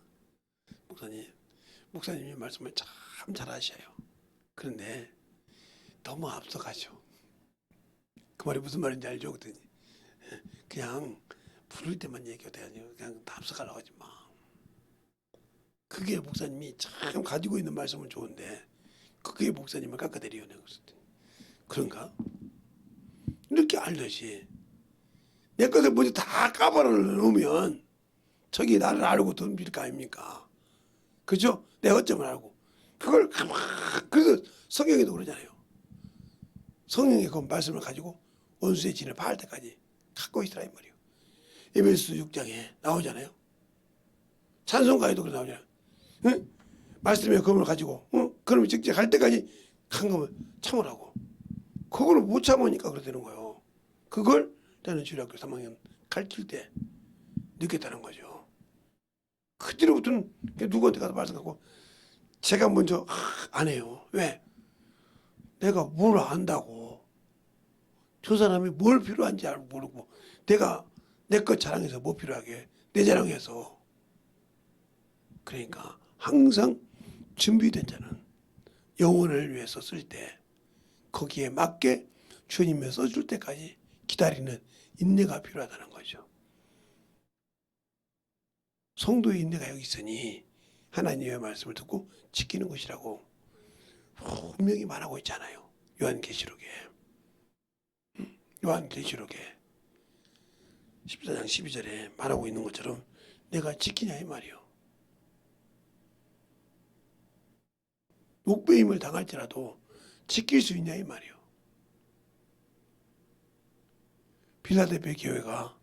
목사님이 말씀을 참 잘하셔요. 그런데 너무 앞서가죠. 그 말이 무슨 말인지 알죠? 그랬더니 그냥 부를 때만 얘기해도 되지 그냥 다 앞서가려고 하지 마. 그게 목사님이 참 가지고 있는 말씀은 좋은데 그게 목사님을 깎아내리요. 그런가? 이렇게 알듯이 내 것을 먼저 다 까발아 놓으면 저기 나를 알고 덤빌 거 아닙니까? 그죠? 내 어점을 알고 그걸 그래서 성경에도 그러잖아요. 성경의 그 말씀을 가지고 원수의 진을 파할 때까지 갖고 있으라 이 말이에요. 에베소 6장에 나오잖아요. 찬송가에도 그래 나오잖아요. 응? 말씀의 검을 가지고 그러면 직접 갈 때까지 강금을 참으라고. 그걸 못 참으니까 그러는 거예요. 그걸 나는 주일학교 3학년 가르칠 때 느꼈다는 거죠. 그 뒤로부터는 누구한테 가서 말씀하고 제가 먼저 안 해요. 왜? 내가 뭘 안다고. 저 사람이 뭘 필요한지 모르고 내가 내 것 자랑해서 뭐 필요하게 내 자랑해서. 그러니까 항상 준비된 자는 영혼을 위해서 쓸 때 거기에 맞게 주님이 써줄 때까지 기다리는 인내가 필요하다는 거죠. 성도의 인내가 여기 있으니 하나님의 말씀을 듣고 지키는 것이라고 분명히 말하고 있잖아요. 요한계시록에. 요한계시록에 14장 12절에 말하고 있는 것처럼 내가 지키냐 이 말이요. 옥배임을 당할지라도 지킬 수 있냐 이 말이요. 빌라델피아 교회가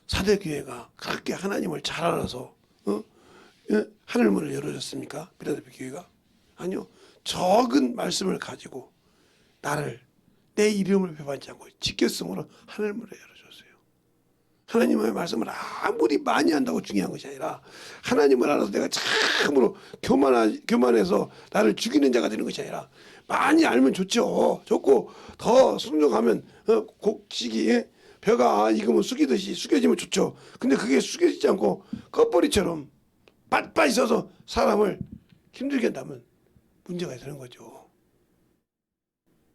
사대 교회가 그렇게 하나님을 잘 알아서 하늘문을 열어줬습니까? 빌라델피아 교회가? 아니요. 적은 말씀을 가지고 나를 내 이름을 배반치 않고 지켰으므로 하늘문을 열어줬어요. 하나님의 말씀을 아무리 많이 한다고 중요한 것이 아니라 하나님을 알아서 내가 참으로 교만해서 나를 죽이는 자가 되는 것이 아니라 많이 알면 좋죠. 좋고 더 순종하면 곡식이 벼가 익으면 숙이듯이 숙여지면 좋죠. 근데 그게 숙여지지 않고 껍벌이처럼 빠빠 있어서 사람을 힘들게 한다면 문제가 되는 거죠.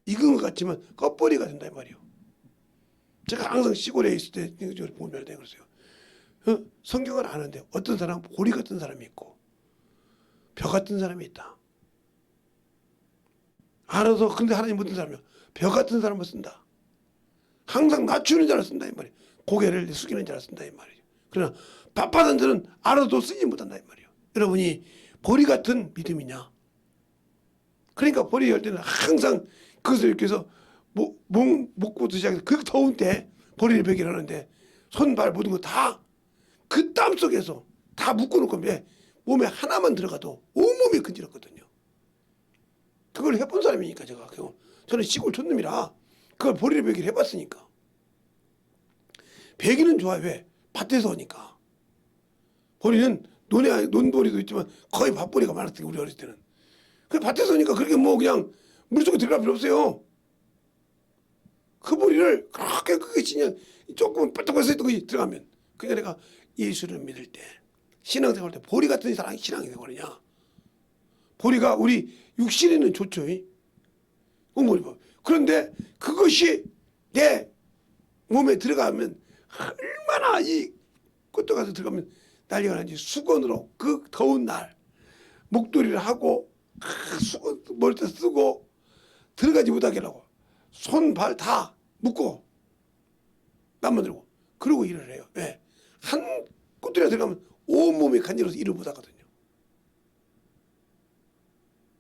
익은 것 같지만 껍벌이가 된다 이 말이에요. 제가 항상 시골에 있을 때 보면 그랬어요. 성경을 아는데 어떤 사람 보리 같은 사람이 있고 벼 같은 사람이 있다. 알아서 근데 하나님 못된 사람이요. 벼 같은 사람을 쓴다. 항상 낮추는 자를 쓴다 이 말이에요. 고개를 숙이는 자를 쓴다 이 말이에요. 그러나 바빠진 자는 알아도 쓰지 못한다 이 말이에요. 여러분이 보리 같은 믿음이냐? 그러니까 보리 할 때는 항상 그것을 이렇게 해서 목부터 시작해서 그 더운 때 보리를 베기를 하는데 손발 모든 거 다 그 땀 속에서 다 묶어놓고 몸에 하나만 들어가도 온몸이 근질었거든요. 그걸 해본 사람이니까 제가 저는 시골 촌놈이라 그걸 보리를 베기를 해봤으니까. 베기는 좋아요. 왜? 밭에서 오니까. 보리는 논보리도 있지만 거의 밭보리가 많았어요. 우리 어렸을 때는. 그 밭에서 오니까 그렇게 그냥 물속에 들어갈 필요 없어요. 그 보리를 그렇게 그냥 조금 뻘떡 있던 것이 들어가면. 그러니까 내가 예수를 믿을 때 신앙생활 때 보리 같은 사람이 신앙이 되거든요. 보리가 우리 육신에는 좋죠. 그런데 그것이 내 몸에 들어가면 얼마나 이 꽃도 가서 들어가면 난리가 나지. 수건으로 그 더운 날 목도리를 하고 수건 머리에 쓰고 들어가지 못하게 하고 손 발 다 묶고 땀 만들고 그러고 일을 해요. 왜? 한 꽃들이 들어가면 온몸이 간지러서 일을 못하거든요.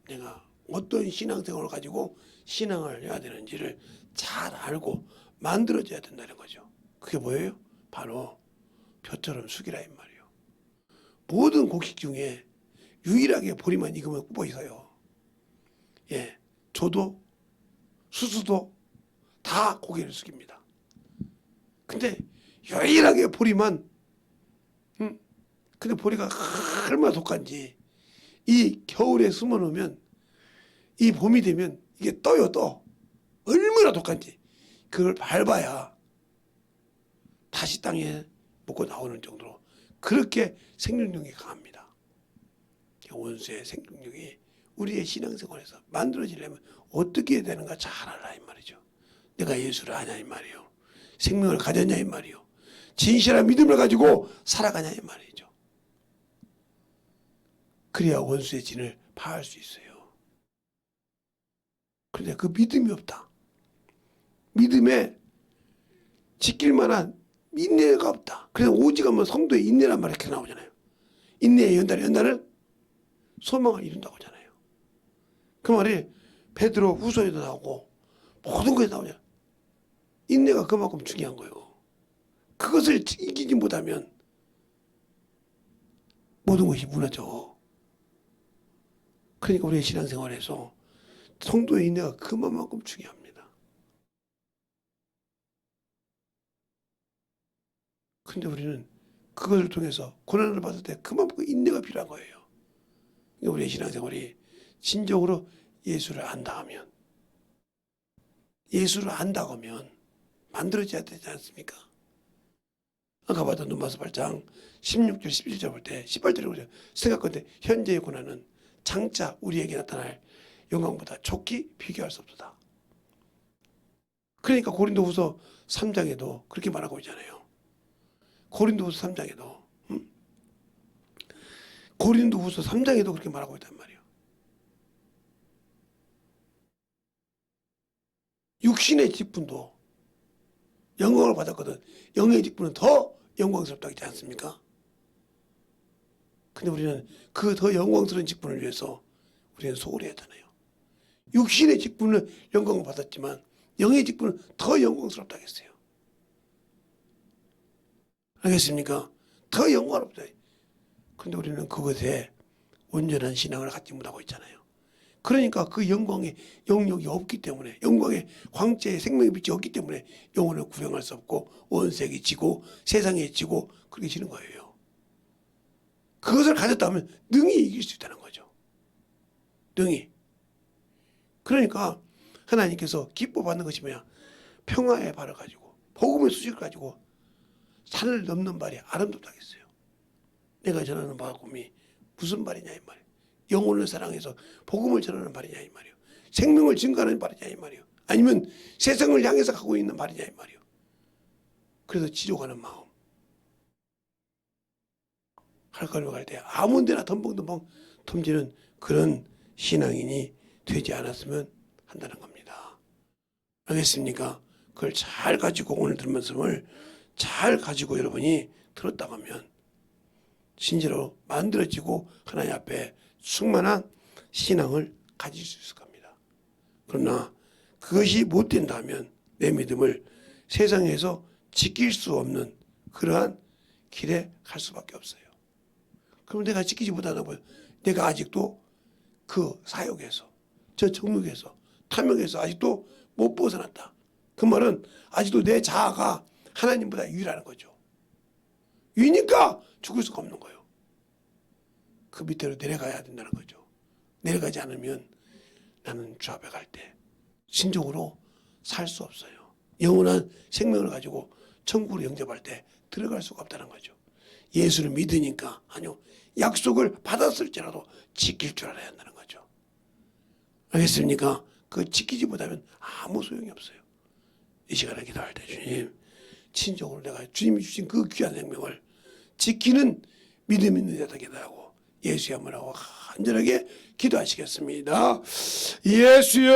내가 어떤 신앙생활을 가지고 신앙을 해야 되는지를 잘 알고 만들어져야 된다는 거죠. 그게 뭐예요? 바로 벼처럼 숙이라 이 말이에요. 모든 곡식 중에 유일하게 보리만 익으면 굽어 있어요. 예, 조도 수수도 다 고개를 숙입니다. 근데 유일하게 보리만 근데 보리가 얼마나 독한지 이 겨울에 숨어 놓으면 이 봄이 되면 이게 떠요. 얼마나 독한지 그걸 밟아야 다시 땅에 먹고 나오는 정도로 그렇게 생명력이 강합니다. 원수의 생명력이 우리의 신앙생활에서 만들어지려면 어떻게 해야 되는가 잘 알라 이 말이죠. 내가 예수를 아냐 이 말이요. 생명을 가졌냐 이 말이요. 진실한 믿음을 가지고 살아가냐 이 말이죠. 그래야 원수의 진을 파할 수 있어요. 그런데 그 믿음이 없다. 믿음에 지킬 만한 인내가 없다. 그래서 오직 하면 성도의 인내란 말이 이렇게 나오잖아요. 인내의 연단은 소망을 이룬다고 하잖아요. 그 말이 베드로 후서에도 나오고 모든 것에 나오잖아요. 인내가 그만큼 중요한 거예요. 그것을 이기지 못하면 모든 것이 무너져. 그러니까 우리의 신앙생활에서 성도의 인내가 그만큼 중요합니다. 근데 우리는 그것을 통해서 고난을 받을 때 그만큼 인내가 필요한 거예요. 우리의 신앙생활이 진정으로 예수를 안다 하면 예수를 안다고 하면 만들어져야 되지 않습니까? 아까 봤던 눈마스 8장 16절 17절 볼 때 18절에 보죠. 생각건대 현재의 고난은 장차 우리에게 나타날 영광보다 좋게 비교할 수 없다. 그러니까 고린도후서 3장에도 그렇게 말하고 있잖아요. 고린도후서 3장에도 고린도후서 3장에도 그렇게 말하고 있단 말이에요. 육신의 직분도 영광을 받았거든. 영의 직분은 더 영광스럽다고 하지 않습니까? 근데 우리는 그 더 영광스러운 직분을 위해서 우리는 소홀히 하잖아요. 육신의 직분은 영광을 받았지만 영의 직분은 더 영광스럽다고 했어요. 알겠습니까? 더 영광스럽다. 그런데 우리는 그것에 온전한 신앙을 갖지 못하고 있잖아요. 그러니까 그 영광의 영역이 없기 때문에, 영광의 광채의 생명의 빛이 없기 때문에 영혼을 구경할 수 없고 원색이 지고 세상에 지고 그렇게 지는 거예요. 그것을 가졌다면 능히 이길 수 있다는 거죠. 능히. 그러니까 하나님께서 기뻐받는 것이 뭐야? 평화의 발을 가지고 복음의 수식을 가지고 산을 넘는 발이 아름답다고 했어요. 내가 전하는 복음이 무슨 발이냐 이 말이에요. 영혼을 사랑해서 복음을 전하는 발이냐 이 말이에요. 생명을 증거하는 발이냐 이 말이에요. 아니면 세상을 향해서 가고 있는 발이냐 이 말이에요. 그래서 지족하는 마음. 할거리로 갈 때 아무 데나 덤벙덤벙 덤지는 그런 신앙인이 되지 않았으면 한다는 겁니다. 알겠습니까? 그걸 잘 가지고 오늘 들은 말씀을 잘 가지고 여러분이 들었다고 하면 진짜로 만들어지고 하나님 앞에 충만한 신앙을 가질 수 있을 겁니다. 그러나 그것이 못 된다면 내 믿음을 세상에서 지킬 수 없는 그러한 길에 갈 수밖에 없어요. 그럼 내가 지키지 못하다고 내가 아직도 그 사역에서 저 정욕에서 탐욕에서 아직도 못 벗어났다. 그 말은 아직도 내 자아가 하나님보다 유일하는 거죠. 위니까 죽을 수가 없는 거예요. 그 밑으로 내려가야 된다는 거죠. 내려가지 않으면 나는 주 앞에 갈 때 신적으로 살 수 없어요. 영원한 생명을 가지고 천국으로 영접할 때 들어갈 수가 없다는 거죠. 예수를 믿으니까 아니요. 약속을 받았을지라도 지킬 줄 알아야 한다는 거죠. 알겠습니까? 그 지키지 못하면 아무 소용이 없어요. 이 시간에 기도할 때 주님 친족으로 내가 주님이 주신 그 귀한 생명을 지키는 믿음 있는 자다 기도하고 예수의 한번하고 간절하게 기도하시겠습니다. 예수여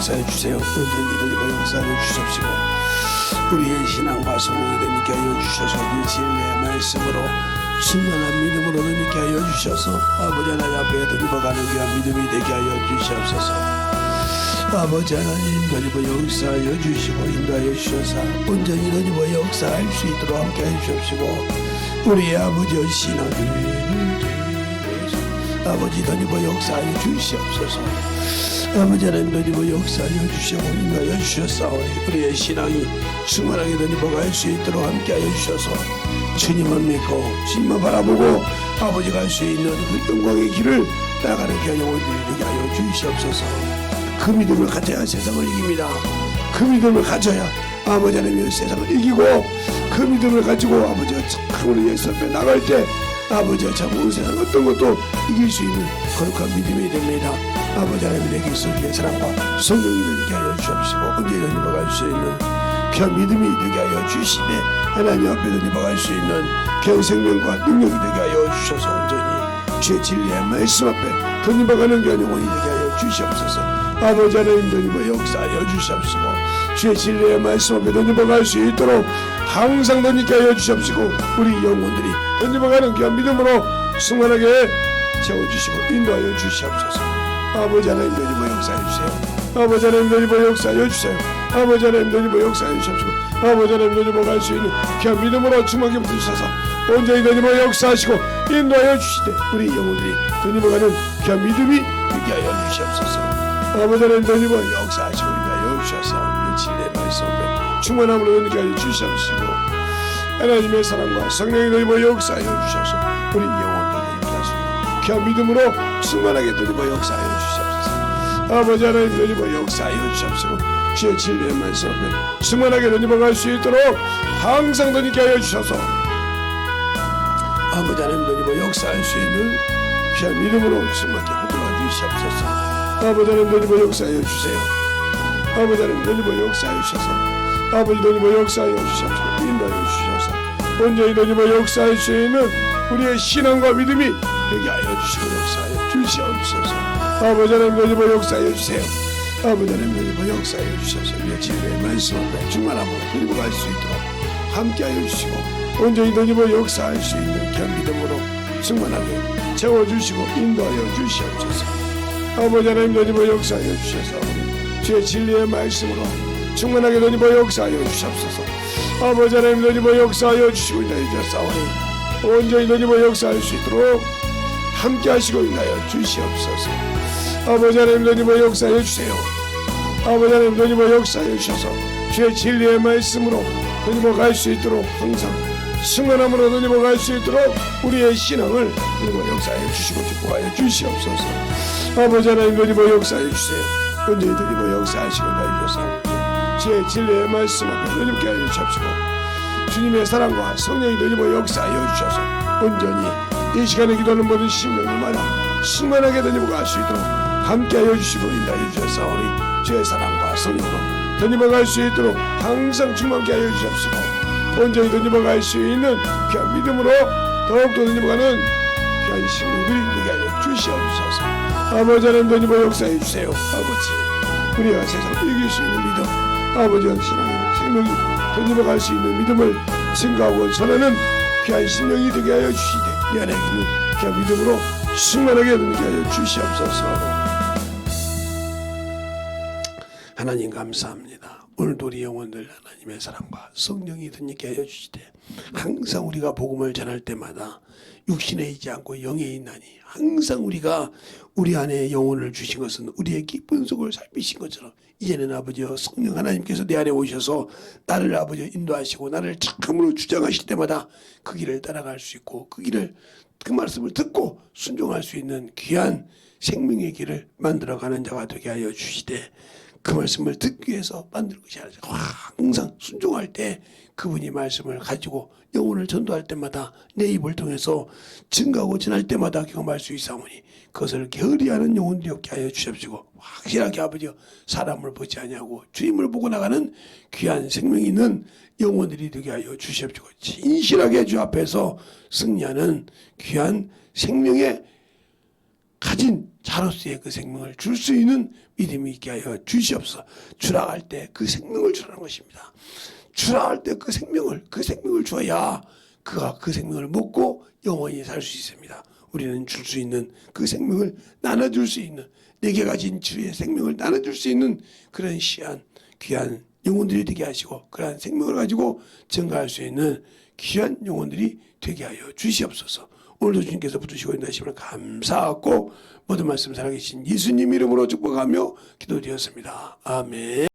역사해 주세요. 은혜를 역사해 주십시오. 우리의 신앙과 성령이 되니까 하여 주셔서 이 진리의 말씀으로 충만한 믿음으로 되니까 하여 주셔서 아버지 하나님 앞에 드리버가는 귀한 믿음이 되게 하여 주시옵소서. 아버지 하나님 드리버 역사하여 주시고 인도하여 주셔서 온전히 드리버 역사할 수 있도록 함께 해 주십시오. 우리의 아버지의 신앙을 아버지 드리버 역사하여 주시옵소서. 아버지 하나님 너희도 역사하여 주시고 인도하여 주셨사오니 우리의 신앙이 충만하게 되니버갈 수 있도록 함께하여 주셔서 주님을 믿고 주님만 바라보고 아버지가 할 수 있는 그 영광의 길을 나가는 경영을 이루게 하여 주시옵소서. 그 믿음을 가져야 세상을 이깁니다. 그 믿음을 가져야 아버지 하나님의 세상을 이기고 그 믿음을 가지고 아버지가 참으로 예수 앞에 나갈 때 아버지가 참 온 세상 어떤 것도 이길 수 있는 거룩한 믿음이 됩니다. 아버지 하나님 내게 있어주의 사랑과 성령이 되게 하여 주시옵시고 언제든지 넘어갈 수 있는 귀한 믿음이 되게 하여 주시되 하나님 앞에도 넘어갈 수 있는 귀한 생명과 능력이 되게 하여 주셔서 온전히 주의 진리의 말씀 앞에 던져가는 귀한 영혼이 되게 하여 주시옵소서. 아버지 하나님 던져버 역사하여 주시옵시고 주의 진리의 말씀 앞에 던져갈 수 있도록 항상 던지게 하여 주시옵시고 우리 영혼들이 던져가는 귀한 믿음으로 충만하게 채워주시고 인도하여 주시옵소서. 아버지 하나님 던져버 역사해 주세요. 아버지 하나님 던져버 역사해 주세요. 아버지 하나님 던져버 역사해 주시옵시고 아버지 하나님 던져버 갈 수 있는 귀한 믿음으로 충만하게 붙여주셔서 온전히 던져버 역사하시고 인도하여 주시되 우리 영혼들이 던져버가는 귀한 믿음이 되게 하여 주시옵소서. 아버지 하나님 던져버 역사하시고 인도하여 주셔서 우리 진리의 말씀 충만함으로 은혜케 하여 주시옵시고 하나님의 사랑과 성령의 힘을 역사하여 주셔서 우리 영혼들을 인도하시고 귀한 믿음으로 충만하게 드리고 역사하여 주시옵소서. 아버지 하나님의 힘을 역사하여 주시옵시고 주의 진리의 말씀 앞에 충만하게 드리고 수 있도록 항상 드리게 하여 주셔서 아버지 하나님의 힘을 역사할 수 있는 귀한 믿음으로 충만하게 하도록 주시옵소서. 아버지 하나님의 힘을 역사하여 주세요. 아버지 하나님의 힘을 역사하여 주셔서 아버지 하나님의 역사하여 주시옵소서. 인도하여 주셔서 온전히 하나님의 역사할 수 있는 우리의 신앙과 믿음이 되게 하여 주시고 역사하여 주시옵소서. 아버지 하나님의 힘을 역사하여 주세요. 아버지 하나님의 힘을 역사하여 주셔서 우리의 진리의 말씀 앞에 충만함으로 그리고 갈 수 있도록 함께하여 주시고 온전히 하나님의 역사할 수 있는 귀한 믿음으로 충만하게 채워주시고 인도하여 주시옵소서. 아버지 하나님의 힘을 역사하여 주셔서 우리 주의 진리의 말씀으로 충만하게 하나님의 역사하여 주시옵소서. 아버지 하나님의 힘을 역사하여 주시고 인도하여 주옵사오니 온전히 하나님의 역사할 수 있도록 함께하시고 인도하여 주시옵소서. 아버지 하나님의 힘을 역사하여 주세요. 아버지 하나님의 힘을 역사하여 주셔서 주의 진리의 말씀으로 하나님을 갈 수 있도록 항상 승관함으로 하나님을 갈 수 있도록 우리의 신앙을 하나님을 역사하여 주시고 축복하여 주시옵소서. 아버지 하나님의 힘을 역사하여 주세요. 온전히 하나님을 역사하시고 인도하여 주옵사오니 주의 진리의 말씀 앞에 하나님께 하여 주옵시고 주님의 사랑과 성령의 하나님을 역사하여 주셔서 온전히 이 시간에 기도하는 모든 심령들마다 충만하게 하나님을 갈 수 있도록 함께하여 주시고 인도하여 주옵사오니 주의 사랑과 성령으로 하나님을 갈 수 있도록 항상 충만케 하여 주옵시고 온전히 하나님을 갈 수 있는 귀한 믿음으로 더욱더 하나님을 가는 귀한 심령들이 되게 하여 주시옵소서. 아버지 하나님 하나님을 역사해 주세요. 아버지 우리가 세상을 이길 수 있는 믿음 아버지와 신앙의 생명이 하나님을 갈 수 있는 믿음을 증가하고 전하는 귀한 심령이 되게 하여 주시되 내 안에 있는 귀한 믿음으로 충만하게 되게 하여 주시옵소서. 하나님 감사합니다. 오늘도 우리 영혼들 하나님의 사랑과 성령이 드니게 하여 주시되 항상 우리가 복음을 전할 때마다 육신에 있지 않고 영에 있나니 항상 우리가 우리 안에 영혼을 주신 것은 우리의 기쁜 속을 살피신 것처럼 이제는 아버지여 성령 하나님께서 내 안에 오셔서 나를 아버지여 인도하시고 나를 착함으로 주장하실 때마다 그 길을 따라갈 수 있고 그 길을 그 말씀을 듣고 순종할 수 있는 귀한 생명의 길을 만들어가는 자가 되게 하여 주시되 그 말씀을 듣기 위해서 만드는 것이 아니라 항상 순종할 때 그분이 말씀을 가지고 영혼을 전도할 때마다 내 입을 통해서 증가하고 전할 때마다 경험할 수 있사오니 그것을 게으리하는 영혼들이 없게 하여 주십시고 확실하게 아버지여 사람을 보지 아니하고 주님을 보고 나가는 귀한 생명이 있는 영혼들이 되게 하여 주십시고 진실하게 주 앞에서 승리하는 귀한 생명의 가진 자로서의 그 생명을 줄 수 있는 믿음이 있게 하여 주시옵소서. 주락할 때 그 생명을 주라는 것입니다. 주락할 때 그 생명을 줘야 그가 그 생명을 먹고 영원히 살 수 있습니다. 우리는 줄 수 있는 그 생명을 나눠줄 수 있는 내게 가진 주의 생명을 나눠줄 수 있는 그런 귀한 영혼들이 되게 하시고 그러한 생명을 가지고 증가할 수 있는 귀한 영혼들이 되게 하여 주시옵소서. 오늘도 주님께서 붙드시고 인도하심을 감사하고 모든 말씀 살아계신 예수님 이름으로 축복하며 기도드렸습니다. 아멘.